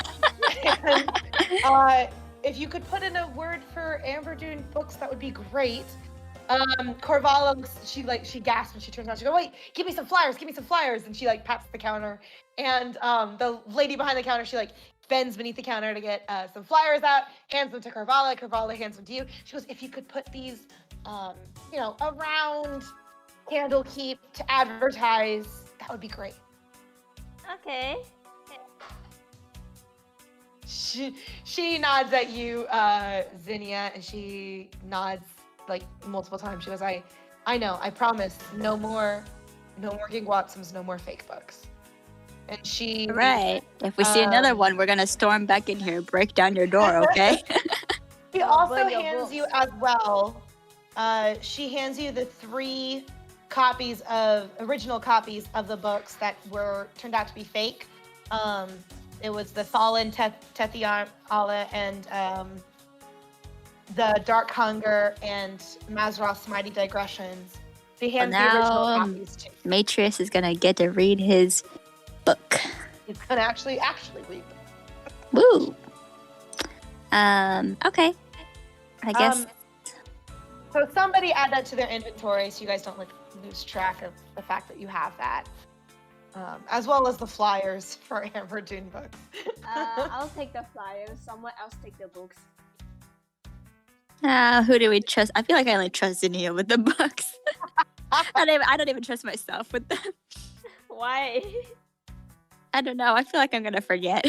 A: And, if you could put in a word for Amberdoon Books, that would be great. Corvala looks, she gasps when she turns around. She goes, wait, give me some flyers. And she pats the counter. And the lady behind the counter, she bends beneath the counter to get some flyers out, hands them to Corvala. Corvala hands them to you. She goes, if you could put these, around Candlekeep to advertise, that would be great.
C: Okay.
A: She nods at you, Zinnia, and she nods multiple times. She goes, I know, I promise, no more Gig Watsums, no more fake books. And she...
B: Right. If we see another one, we're gonna storm back in here, break down your door, okay?
A: She also hands you as well, she hands you the 3 original copies of the books that turned out to be fake. It was the Fallen Tethiala and the Dark Hunger and Mazroth's Mighty Digressions. She hands the original copies too.
B: Matrius is gonna get to read his book.
A: He's gonna actually read them.
B: Woo! Okay. I guess.
A: So somebody add that to their inventory so you guys don't lose track of the fact that you have that. As well as the flyers for Amberdoon Books.
C: I'll take the flyers. Someone else take the books.
B: Who do we trust? I feel like I only trust Zinnia with the books. I don't even trust myself with them.
C: Why?
B: I don't know. I feel like I'm gonna forget.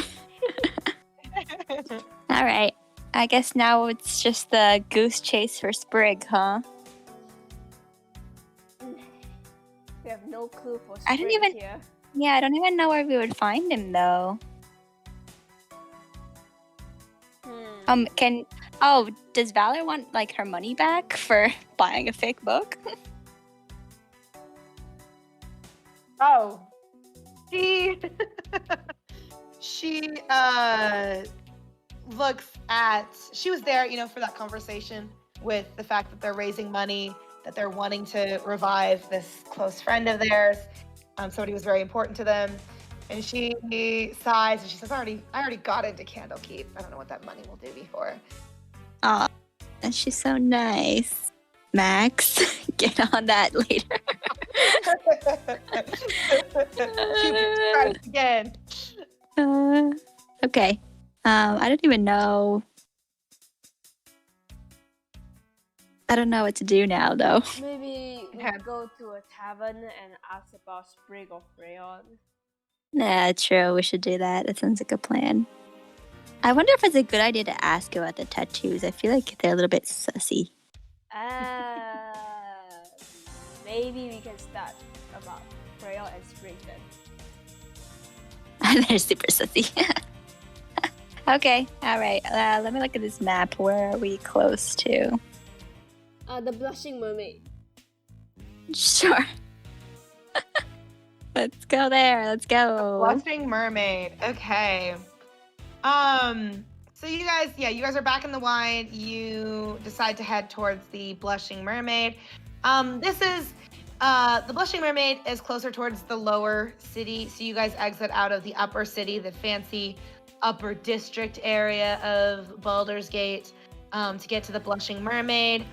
B: All right. I guess now it's just the goose chase for Sprig, huh?
C: We have no clue for Sprig
B: I don't even.
C: here.
B: Yeah, I don't even know where we would find him though. Does Valor want her money back for buying a fake book?
A: She looks at, she was there, for that conversation with the fact that they're raising money, that they're wanting to revive this close friend of theirs. Somebody was very important to them. And she sighs and she says, I already got into Candlekeep. I don't know what that money will do me for.
B: Aw, and she's so nice. Max, get on that later.
A: Again.
B: Okay. I don't even know. I don't know what to do now, though.
C: Maybe we go to a tavern and ask about Sprig of Rayon.
B: Nah, true. We should do that. That sounds like a plan. I wonder if it's a good idea to ask about the tattoos. I feel like they're a little bit sussy.
C: Maybe we can start about Rayon and Sprig
B: then. They're super sussy. Okay, all right. Let me look at this map. Where are we close to?
C: The Blushing Mermaid.
B: Sure. Let's go there. Let's go.
A: Blushing Mermaid. Okay. So you guys are back in the wine. You decide to head towards the Blushing Mermaid. This is the Blushing Mermaid is closer towards the lower city. So you guys exit out of the upper city, the fancy upper district area of Baldur's Gate, to get to the Blushing Mermaid.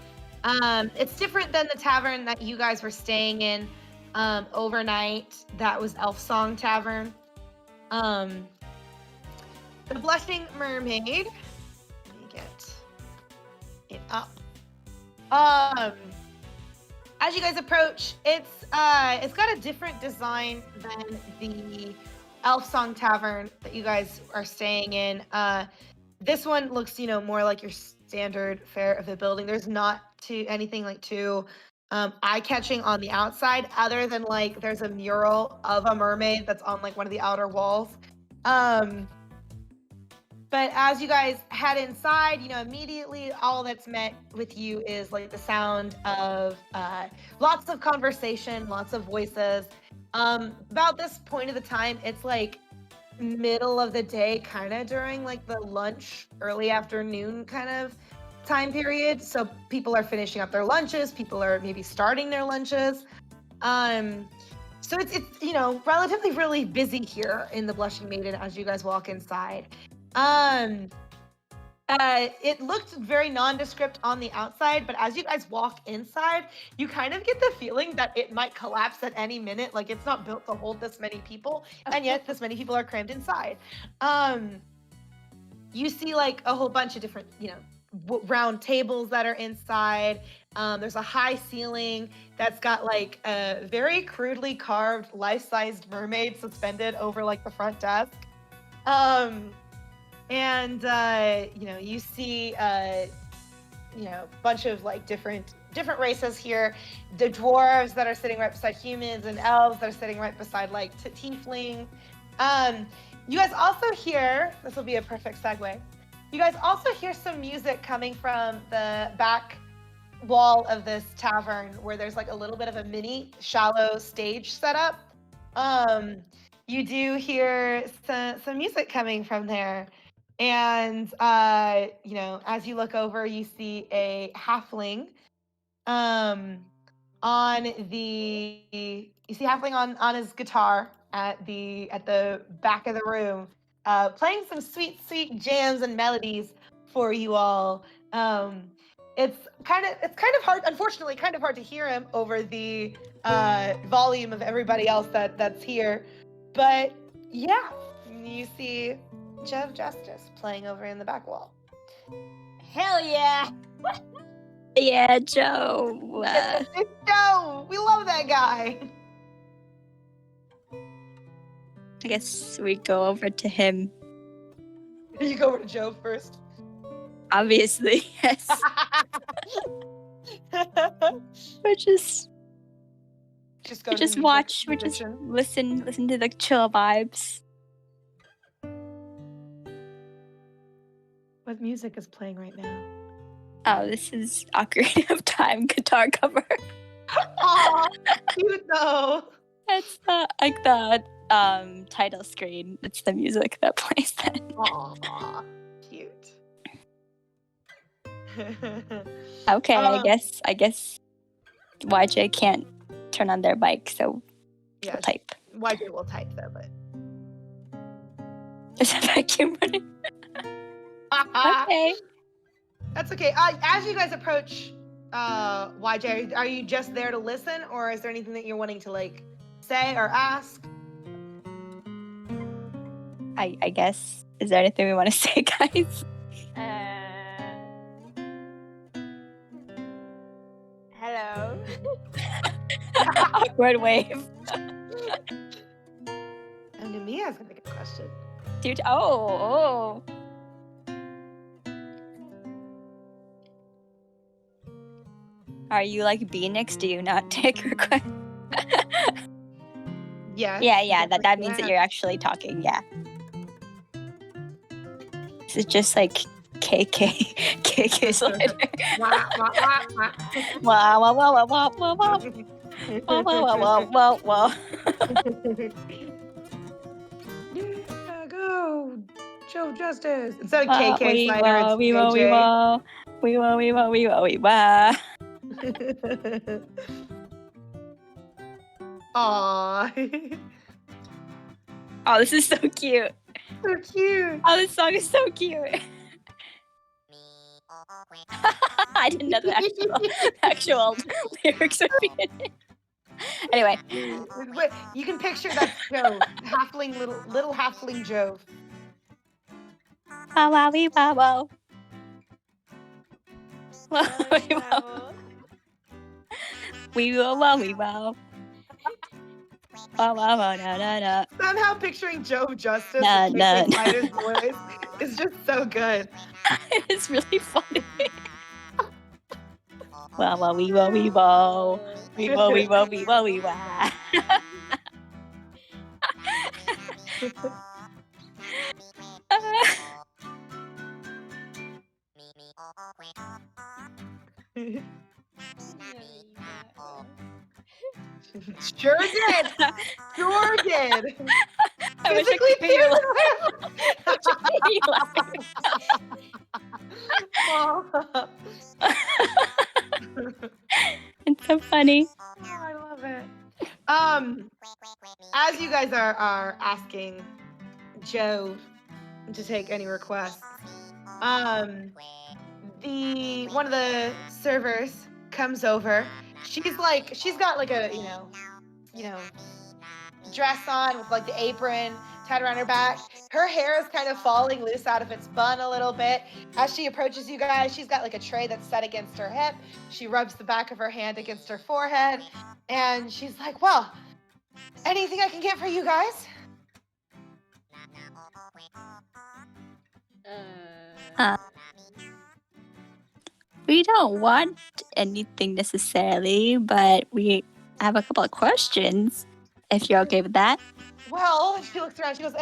A: It's different than the tavern that you guys were staying in overnight. That was Elf Song Tavern. The Blushing Mermaid. Let me get it up. As you guys approach, it's got a different design than the Elf Song Tavern that you guys are staying in. This one looks, more like your standard fare of the building. There's not anything too eye-catching on the outside, other than there's a mural of a mermaid that's on one of the outer walls. But as you guys head inside, immediately all that's met with you is like the sound of lots of conversation, lots of voices. About this point of the time, it's like middle of the day, kind of during like the lunch, early afternoon kind of time period. So people are finishing up their lunches. People are maybe starting their lunches. So it's relatively really busy here in the Blushing Maiden as you guys walk inside. It looked very nondescript on the outside, but as you guys walk inside, you kind of get the feeling that it might collapse at any minute. Like it's not built to hold this many people, and yet this many people are crammed inside. You see like a whole bunch of different, round tables that are inside. There's a high ceiling that's got like a very crudely carved life-sized mermaid suspended over like the front desk. And you see a bunch of like different races here. The dwarves that are sitting right beside humans, and elves that are sitting right beside like tieflings. You guys also hear, this will be a perfect segue. You guys also hear some music coming from the back wall of this tavern, where there's like a little bit of a mini shallow stage set up. You do hear some music coming from there. And, as you look over, you see a halfling on his guitar at the back of the room, playing some sweet jams and melodies for you all. It's kind of hard, unfortunately, kind of hard to hear him over the volume of everybody else that's here. But yeah, you see Jove Justice playing over in the back wall.
C: Hell yeah!
B: Yeah, Joe.
A: It's Joe. We love that guy.
B: I guess we go over to him.
A: You go over to Joe first.
B: Obviously, yes. We're just watch. We just listen to the chill vibes.
A: What music is playing right now?
B: Oh, this is Ocarina of Time guitar cover.
A: Aw, cute though.
B: It's the title screen. It's the music that plays then.
A: Aw, cute.
B: Okay, I guess YJ can't turn on their mic, so we'll type.
A: YJ will type though, but
B: is a vacuum running? Okay.
A: That's okay. As you guys approach YJ, are you just there to listen, or is there anything that you're wanting to like say or ask?
B: I guess. Is there anything we want to say, guys?
C: Hello.
B: Awkward wave.
A: Nemeia's gonna get a question.
B: Dude, oh. Are you like Phoenix? Do you not take requests?
A: Yeah.
B: Yeah. That means that you're actually talking. Yeah. This is just like KK's letter. Wow.
A: Yeah, go, Jove Justice. Instead of KK Slider,
B: we
A: Aww.
B: Oh, this is so cute.
A: So cute.
B: Oh, this song is so cute. I didn't know the actual lyrics would be in it. Anyway.
A: You can picture that Jove. Halfling, little halfling Jove.
B: Wow. Wow. Wow.
A: Somehow picturing Jove Justice with KK Slider's voice is just so good.
B: It's really funny. Wow. We wow.
A: Sure did. Sure did.
B: I wish I
A: Physically
B: could hear you It's so funny.
A: Oh, I love it. As you guys are asking Jove to take any requests, one of the servers comes over. She's got like a dress on with like the apron tied around her back. Her hair is kind of falling loose out of its bun a little bit. As she approaches you guys, she's got like a tray that's set against her hip. She rubs the back of her hand against her forehead, and she's like, well, anything I can get for you guys?
B: We don't want anything necessarily, but we have a couple of questions, if you're okay with that.
A: Well, she looks around, she goes,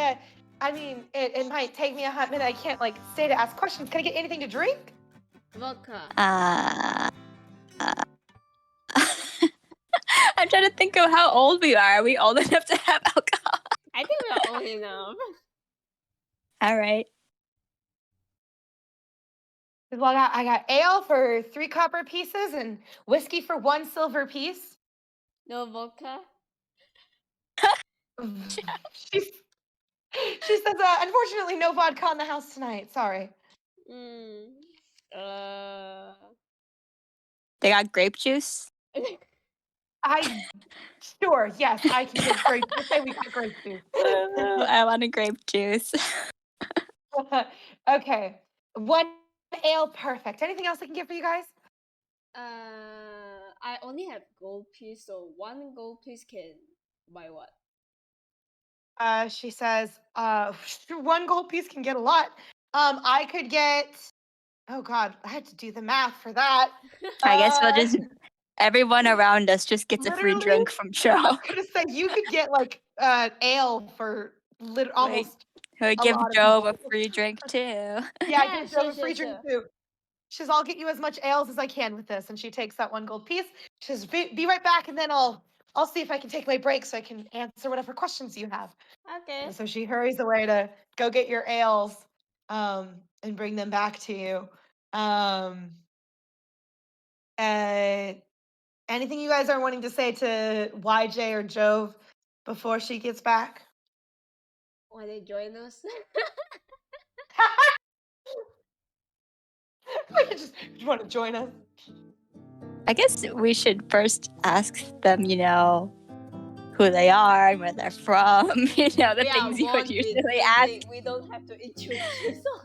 A: I mean, it might take me a hot minute. I can't stay to ask questions. Can I get anything to drink?
D: Vodka.
B: I'm trying to think of how old we are. Are we old enough to have alcohol?
D: I think we're old enough.
B: All right.
A: Well, I got ale for 3 copper pieces and whiskey for 1 silver piece.
D: No vodka?
A: She says, unfortunately, no vodka in the house tonight. Sorry.
B: They got grape juice?
A: Sure, yes, I can get grape juice. Say we got grape juice.
B: I want a grape juice.
A: Okay. 1 ale, perfect. Anything else I can get for you guys?
D: I only have gold piece, so 1 gold piece can buy what?
A: She says, 1 gold piece can get a lot. I could get, oh God, I had to do the math for that.
B: I guess we'll just, everyone around us just gets a free drink from Cho.
A: I was gonna say, you could get ale for almost.
B: We'll give Jove a free drink too.
A: Yeah, give Jove a free drink too. She says, I'll get you as much ales as I can with this. And she takes that 1 gold piece. She says, be right back, and then I'll see if I can take my break so I can answer whatever questions you have.
D: Okay.
A: And so she hurries away to go get your ales and bring them back to you. Anything you guys are wanting to say to YJ or Jove before she gets back?
D: Want they join us?
A: You want to join us?
B: I guess we should first ask them, who they are and where they're from. The things you would usually ask.
D: We don't have to introduce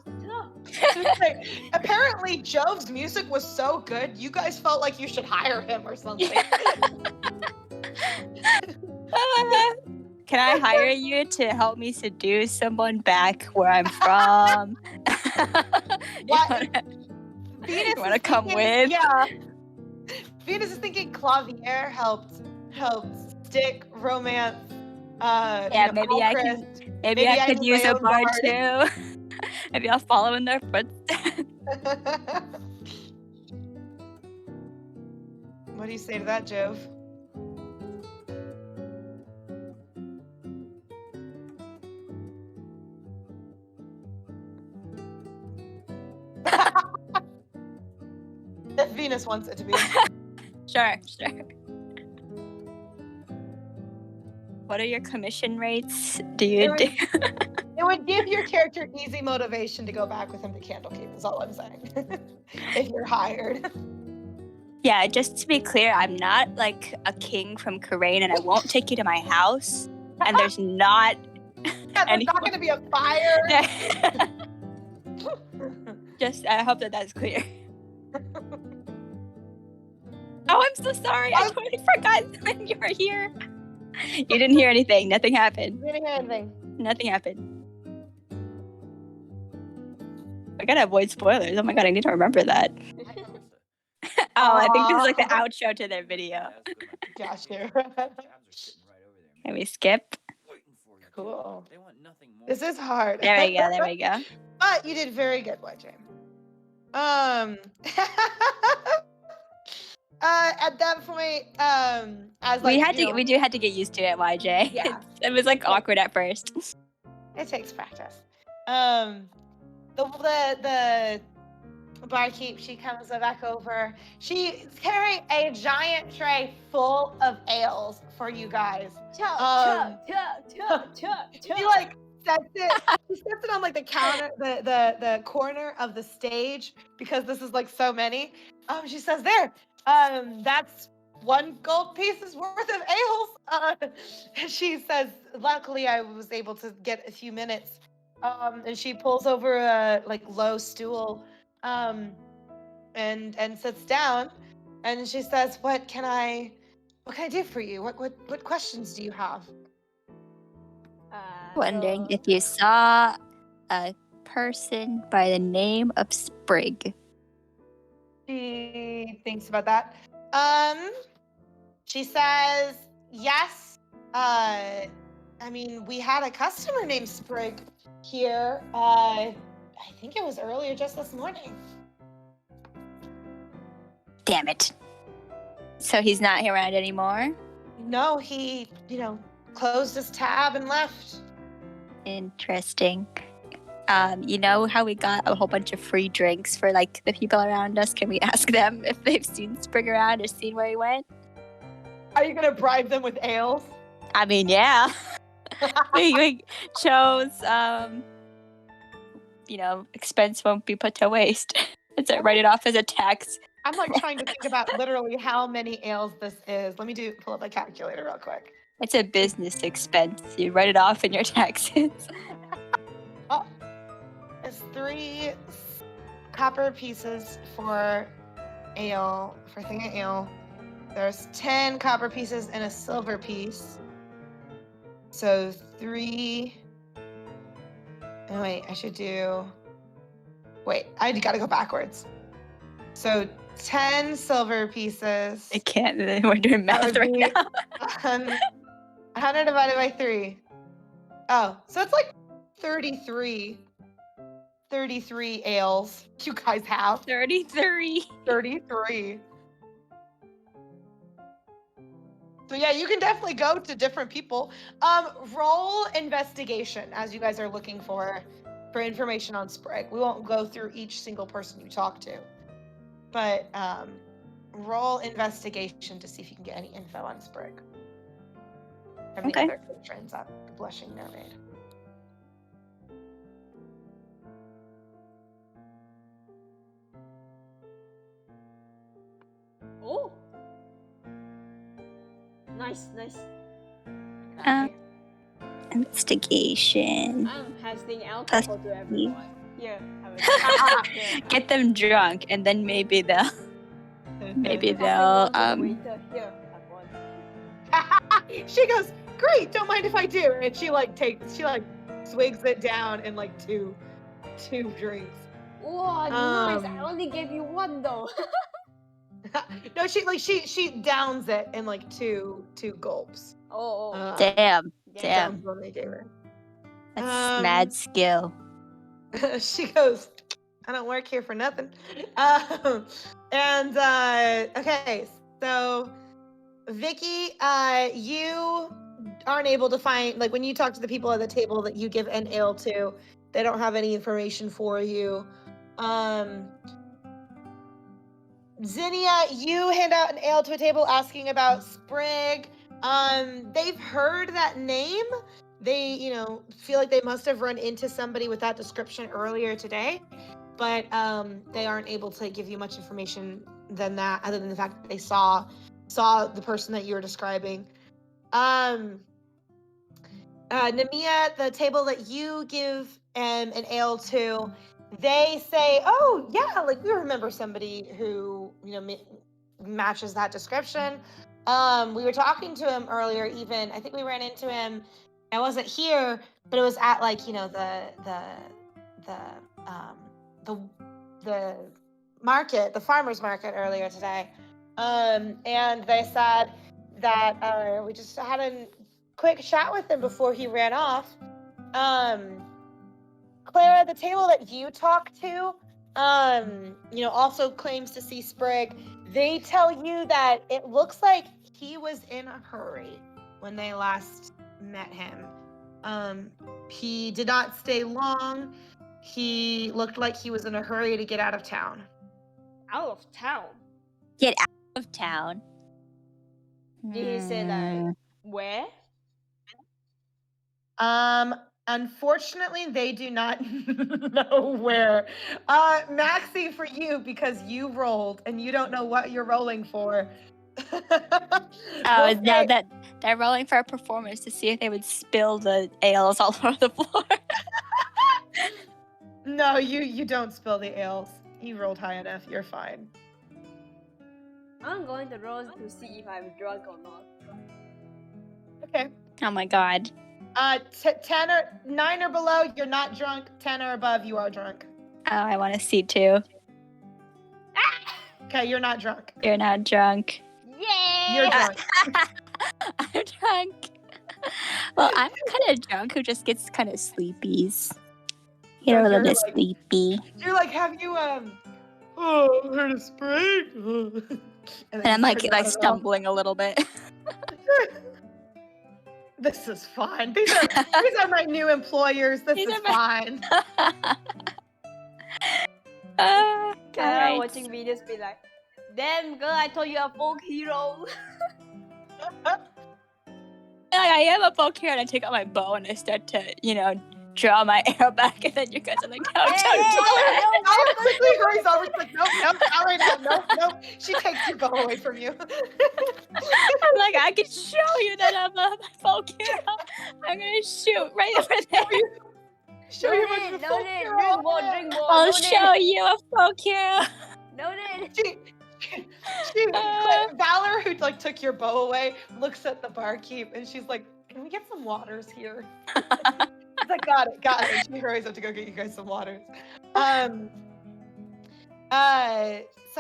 D: ourselves.
A: Apparently, Jove's music was so good, you guys felt like you should hire him or something.
B: Can I hire you to help me seduce someone back where I'm from? You want to come with?
A: Yeah. Venus is thinking Clavier helped stick romance.
B: Maybe I could use a bard too. Maybe I'll follow in their footsteps.
A: What do you say to that, Jove? If Venus wants it to be.
B: Sure. What are your commission rates?
A: It would give your character easy motivation to go back with him to Candlekeep, is all I'm saying. If you're hired.
B: Yeah, just to be clear, I'm not like a king from Karain, and I won't take you to my house. And there's not.
A: There's not going to be a fire.
B: Just, I hope that's clear. Oh, I'm so sorry. I totally forgot when you were here. You didn't hear anything. Nothing happened.
A: You didn't hear anything.
B: Nothing happened. I gotta avoid spoilers. Oh my god, I need to remember that. I think this is like the outro to their video.
A: Yeah, sure.
B: Can we skip?
A: Cool. This is hard.
B: There we go.
A: But you did very good, YJ. at that point, as
B: we
A: like
B: we do had to get used to it, YJ.
A: Yeah.
B: It was like awkward at first.
A: It takes practice. The barkeep, she comes back over. She's carrying a giant tray full of ales for you guys.
C: Chug.
A: She like sets it. She sets it on like the counter, the corner of the stage because this is like so many. She says, "There, that's 1 gold piece's worth of ales." And she says, "Luckily, I was able to get a few minutes." And she pulls over a like low stool, and sits down, and she says, "What can I do for you? What questions do you have?"
B: Wondering if you saw a person by the name of Sprig.
A: She thinks about that. She says, "Yes. I mean, we had a customer named Sprig here. I think it was earlier, just this morning."
B: Damn it. So he's not around anymore?
A: No, he, closed his tab and left.
B: Interesting. You know how we got a whole bunch of free drinks for like the people around us? Can we ask them if they've seen Sprig around or seen where he went?
A: Are you gonna bribe them with ales?
B: I mean, yeah. we chose, expense won't be put to waste. It's write it off as a tax.
A: I'm like trying to think about literally how many ales this is. Let me pull up my calculator real quick.
B: It's a business expense. You write it off in your taxes.
A: It's 3 copper pieces for ale, for thing of ale. There's 10 copper pieces and a silver piece. So 3. Oh wait, I gotta go backwards. So 10 silver pieces.
B: I can't. We're doing math right now.
A: 100 divided by 3. Oh, so it's like 33 ales you guys have.
B: 33.
A: So yeah, you can definitely go to different people. Roll investigation as you guys are looking for information on Sprig. We won't go through each single person you talk to, but roll investigation to see if you can get any info on Sprig from the other patrons at the Blushing Mermaid.
C: Oh, nice.
B: Investigation.
C: I'm passing alcohol to everyone. Here,
B: Get them drunk, and then maybe they'll.
C: Waiter, here, have one.
A: She goes, "Great, don't mind if I do." And she swigs it down in like two drinks.
C: Wow, nice. I only gave you 1 though.
A: No, she downs it in like two gulps.
B: Damn.
A: Downs what they gave her.
B: That's mad skill.
A: She goes, "I don't work here for nothing." Okay, so Vicky, you aren't able to find, like when you talk to the people at the table that you give an ale to, they don't have any information for you. Zinnia, you hand out an ale to a table asking about Sprig. They've heard that name. They, feel like they must have run into somebody with that description earlier today, but they aren't able to give you much information than that, other than the fact that they saw the person that you were describing. Nemeia, the table that you give an ale to, they say, "Oh yeah, like we remember somebody who matches that description. We were talking to him earlier. Even I think we ran into him. I wasn't here, but it was at like the market, the farmers market earlier today. And they said that we just had a quick chat with him before he ran off. Clara, the table that you talked to, also claims to see Sprig. They tell you that it looks like he was in a hurry when they last met him. He did not stay long. He looked like he was in a hurry to get out of town.
D: Out of town?
B: Get out of town.
D: Did he say like where?
A: Unfortunately, they do not know where. Maxie, for you, because you rolled and you don't know what you're rolling for.
B: Oh, now that they're rolling for a performance to see if they would spill the ales all over the floor.
A: No, you don't spill the ales. You rolled high enough. You're fine.
D: I'm going to roll to see if I'm drunk or not.
A: Okay.
B: Oh my god.
A: 10 or 9 or below, you're not drunk. 10 or above, you are drunk.
B: Oh, I want to see too.
A: Okay, you're not drunk.
B: You're not drunk.
D: Yeah!
A: You're drunk.
B: I'm drunk. Well, I'm kind of drunk who just gets kind of sleepies. You're a little bit sleepy.
A: You're like, have you, oh, heard a spring?
B: And I'm like stumbling a little bit.
A: This is fine. These are my new employers. This is fine.
D: Clara watching videos be like, damn girl, I told you a folk hero.
B: I am a folk hero, and I take out my bow and I start to, draw my arrow back, and then you guys are like, no, don't do that.
A: Tyler quickly hurries over. It's like, nope, not right now. Nope. She takes your bow away from you.
B: I'm like, I can show you that I'm a folk hero. I'm gonna shoot right over there.
A: Show you much of a folk hero.
D: Drink more.
B: I'll show you a folk hero.
D: No need.
A: Valor, who took your bow away, looks at the barkeep and she's like, "Can we get some waters here?" He's like, "Got it." She hurries up to go get you guys some waters. So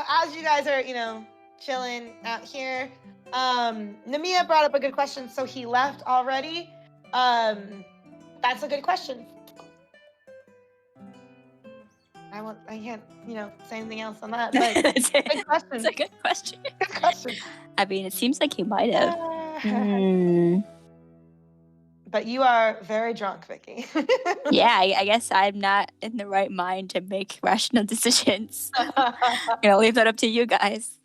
A: as you guys are, chilling out here, Nemeia brought up a good question. So he left already. That's a good question. I can't, say anything else on that. But good question.
B: It's a good question.
A: Good question.
B: I mean, it seems like he might have.
A: But you are very drunk, Vicky.
B: Yeah, I guess I'm not in the right mind to make rational decisions. Leave that up to you guys.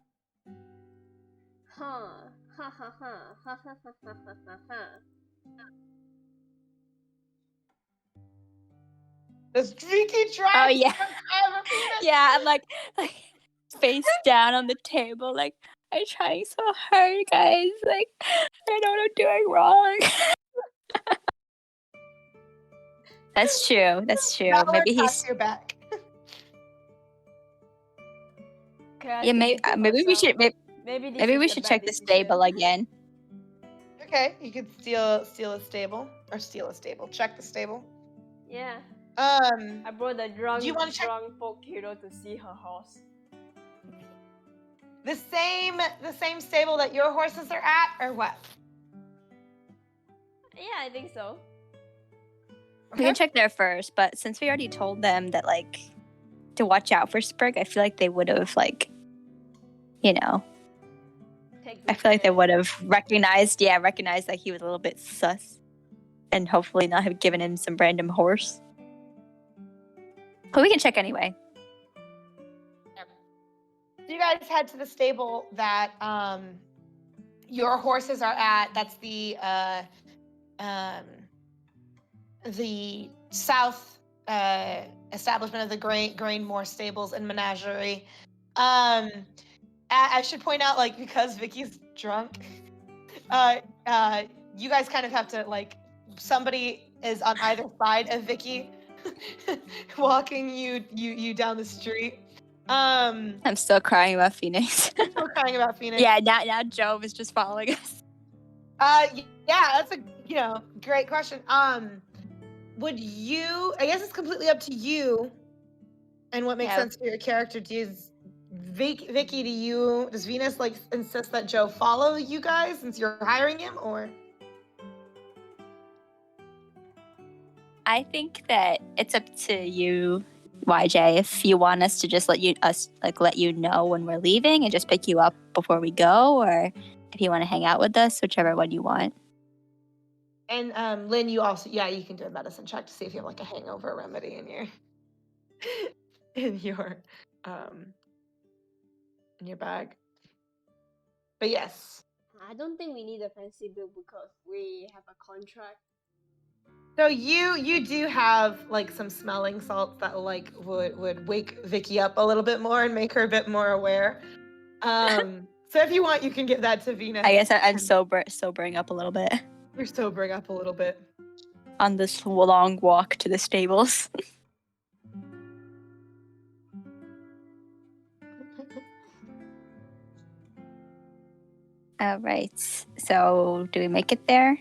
A: Does Vicky try?
B: Oh yeah. Yeah, I'm like face down on the table, like I'm trying so hard, guys. Like I know what I'm doing wrong. That's true. Maybe he's
A: your back.
B: Yeah, maybe we should check the stable again.
A: Okay, you could steal a stable. Check the stable.
D: Yeah. I brought the drunk folk hero to see her horse.
A: The same stable that your horses are at, or what?
D: Yeah, I think so.
B: We can check there first, but since we already told them that to watch out for Sprig, I feel like they would have I feel like they would have recognized that he was a little bit sus, and hopefully not have given him some random horse. But we can check anyway.
A: So you guys head to the stable that your horses are at. That's the south establishment of the Grainmore Stables and Menagerie. I should point out, because Vicky's drunk, you guys kind of have to, somebody is on either side of Vicky, walking you down the street.
B: I'm still crying about Phoenix.
A: Still crying about Phoenix.
B: Yeah, now Jove is just following us.
A: Yeah, that's a great question. Would you? I guess it's completely up to you, and what makes sense for your character. Vicky, does Venus insist that Joe follow you guys since you're hiring him, or?
B: I think that it's up to you, YJ, if you want us to just let you know when we're leaving and just pick you up before we go, or if you want to hang out with us, whichever one you want.
A: And Lynn, you also, you can do a medicine check to see if you have like a hangover remedy in your in your bag. But yes.
C: I don't think we need a fancy bill because we have a contract.
A: So you do have like some smelling salts that like would wake Vicky up a little bit more and make her a bit more aware. So if you want, you can give that to Vena.
B: I guess I'm sobering up a little bit.
A: You're sobering up a little bit
B: on this long walk to the stables. All right. So, do we make it there?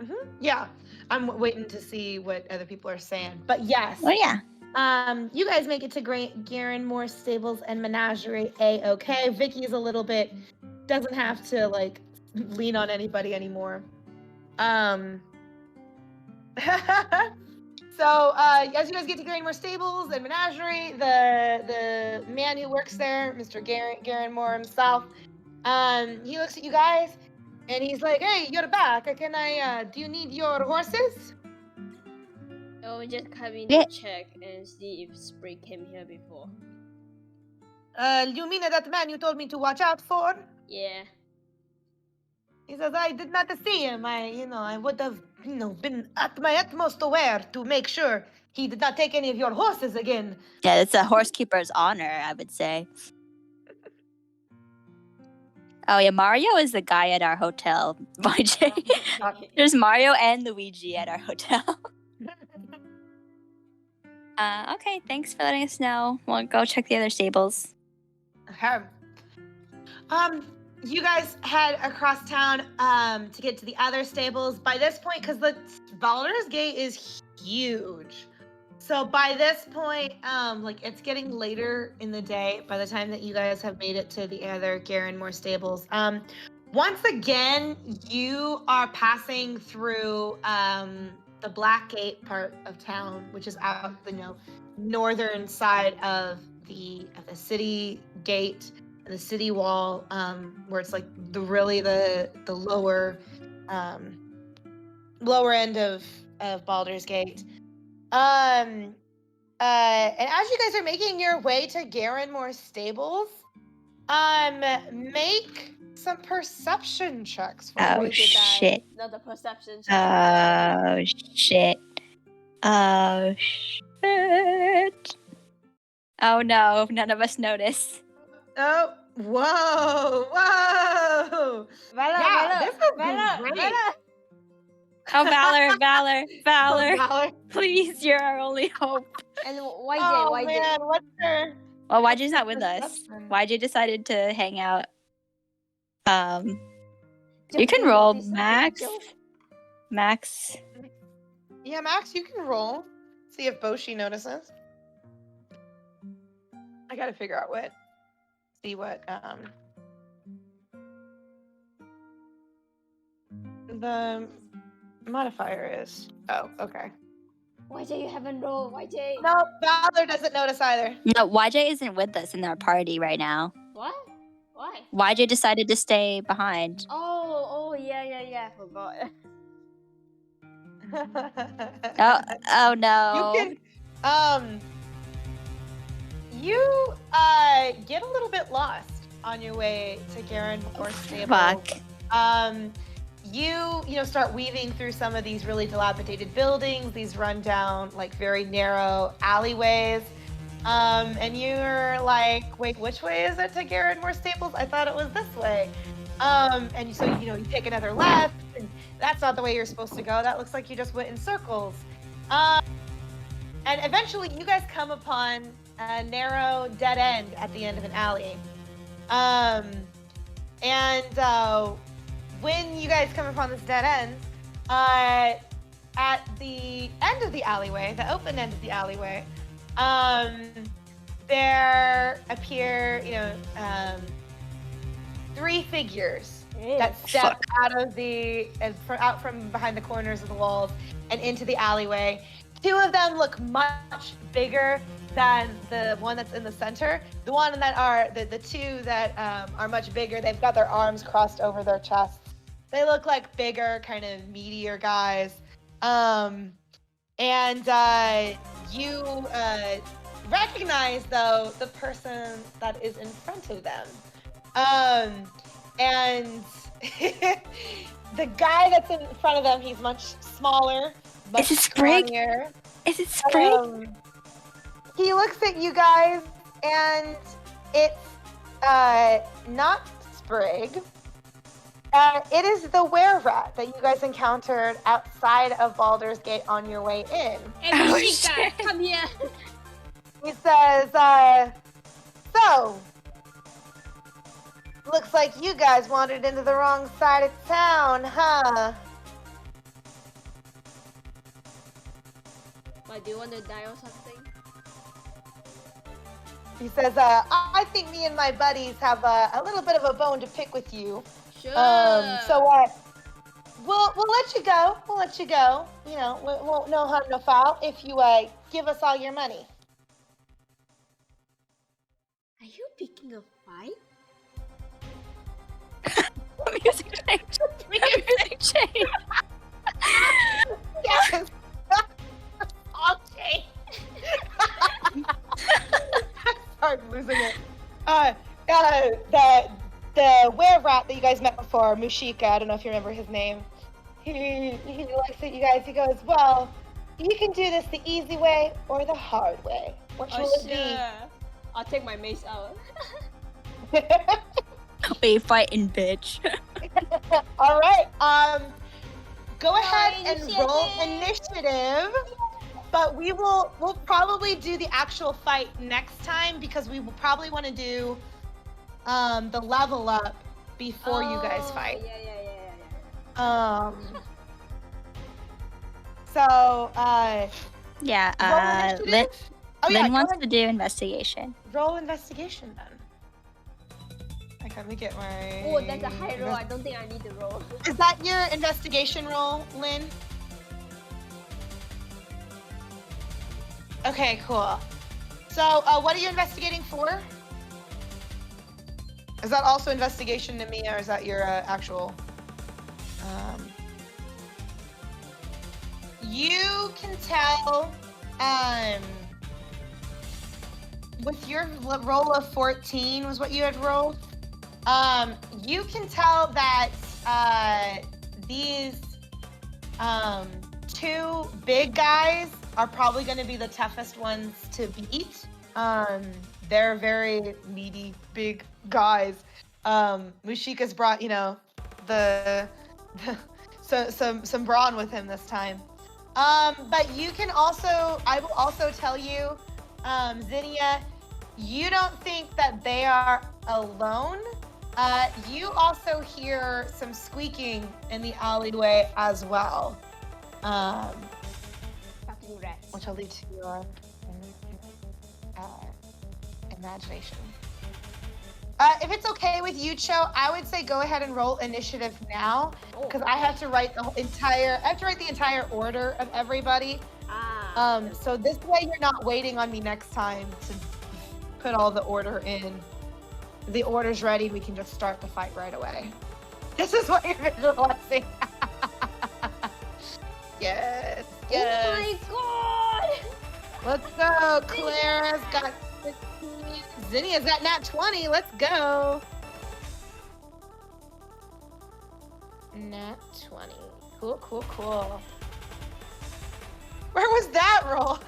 A: Mm-hmm. Yeah. I'm waiting to see what other people are saying. But yes.
B: Oh, yeah.
A: You guys make it to Garen Moore Stables and Menagerie A-OK. Vicky is a little bit, doesn't have to like lean on anybody anymore. So as you guys get to Garen Moore Stables and Menagerie, the man who works there, Mr. Garen Moore himself, he looks at you guys and he's like, "Hey, you're back. Do you need your horses?"
C: Oh, we just come in to check and see if Spree came here before.
A: You mean that man you told me to watch out for?
C: Yeah.
A: He says, "I did not see him. I would have, been at my utmost aware to make sure he did not take any of your horses again."
B: Yeah, it's a horsekeeper's honor, I would say. Oh yeah, Mario is the guy at our hotel, YJ. There's Mario and Luigi at our hotel. Okay, thanks for letting us know. We'll go check the other stables.
A: Okay. You guys head across town to get to the other stables. By this point, because the Baldur's Gate is huge, so by this point, it's getting later in the day by the time that you guys have made it to the other Garen Moore stables. Once again, you are passing through the Black Gate part of town, which is out the northern side of the city gate and the city wall, where it's like the lower end of Baldur's Gate. And as you guys are making your way to Garen Moore stables, make some perception checks for
B: me. Shit.
C: Not the perception check.
B: Oh shit. Oh shit. Oh no, none of us notice.
A: Oh, whoa.
C: Valor.
B: Oh, Valor. Please, you're our only hope.
C: And YJ,
A: oh,
C: YJ.
A: Man, what's her?
B: Well, YJ's not with us. YJ decided to hang out. You can roll, Max. Max.
A: Yeah, Max, you can roll. See if Boshi notices. I gotta figure out what the modifier is. Oh, okay.
C: YJ, you haven't rolled, YJ.
A: No, Valor doesn't notice either.
B: No, YJ isn't with us in our party right now.
C: What? Why?
B: YJ decided to stay behind.
C: Oh, yeah, I forgot.
B: Oh no.
A: You can, you get a little bit lost on your way to Garen Moore Stable.
B: Fuck.
A: You start weaving through some of these really dilapidated buildings, these rundown, very narrow alleyways. And you're like, wait, which way is it to Garen Moore Stables? I thought it was this way. And so, you take another left, and that's not the way you're supposed to go. That looks like you just went in circles. And eventually you guys come upon a narrow dead end at the end of an alley. When you guys come upon this dead end, at the end of the alleyway, the open end of the alleyway, there appear, three figures that step out from behind the corners of the walls and into the alleyway. Two of them look much bigger than the one that's in the center. The one that are the two that are much bigger. They've got their arms crossed over their chests. They look like bigger, kind of meatier guys. You recognize though the person that is in front of them. And the guy that's in front of them, he's much smaller, much scrawnier.
B: Is it Sprig?
A: He looks at you guys, and it's not Sprig. It is the were-rat that you guys encountered outside of Baldur's Gate on your way in.
D: Hey, Chica, come here.
A: He says, so, looks like you guys wandered into the wrong side of town, huh?
D: Why, do you want to die or something?
A: He says, I think me and my buddies have a little bit of a bone to pick with you.
D: Sure.
A: We'll let you go. We'll let you go. You know, we'll no harm, no foul if you give us all your money.
D: Are you picking a fight?
B: Music change. Music change.
A: Yes. Okay. Sorry, I'm losing it. The were-rat that you guys met before, Mushika, I don't know if you remember his name. He looks at you guys, he goes, well, you can do this the easy way or the hard way. Which will it be?
D: I'll take my mace out.
B: We fighting, bitch.
A: All right. Go ahead and roll initiative. But we'll probably do the actual fight next time because we will probably want to do the level up before you guys fight.
D: Yeah.
A: So
B: yeah, Lyn wants to do investigation.
A: Roll investigation then. Okay, let me get my...
D: Oh, that's a high roll. I don't think I need to roll.
A: Is that your investigation roll, Lyn? Okay, cool. So, what are you investigating for? Is that also investigation, Nemeia, or is that your actual... You can tell, with your roll of 14 was what you had rolled, you can tell that these two big guys are probably going to be the toughest ones to beat. They're very meaty, big guys. Mushika's brought, you know, some brawn with him this time. But you can also, I will also tell you, Zinnia, you don't think that they are alone. You also hear some squeaking in the alleyway as well.
D: Fucking rats.
A: Which I'll leave to your imagination. If it's okay with you, Cho, I would say go ahead and roll initiative now, because I have to write the entire order of everybody. So this way you're not waiting on me next time to put all the order in. The order's ready, we can just start the fight right away. This is what you're visualizing. Yes.
D: Oh my god!
A: Let's go. Clara's got 16. Zinnia's got nat 20. Let's go. Nat 20. Cool. Where was that roll?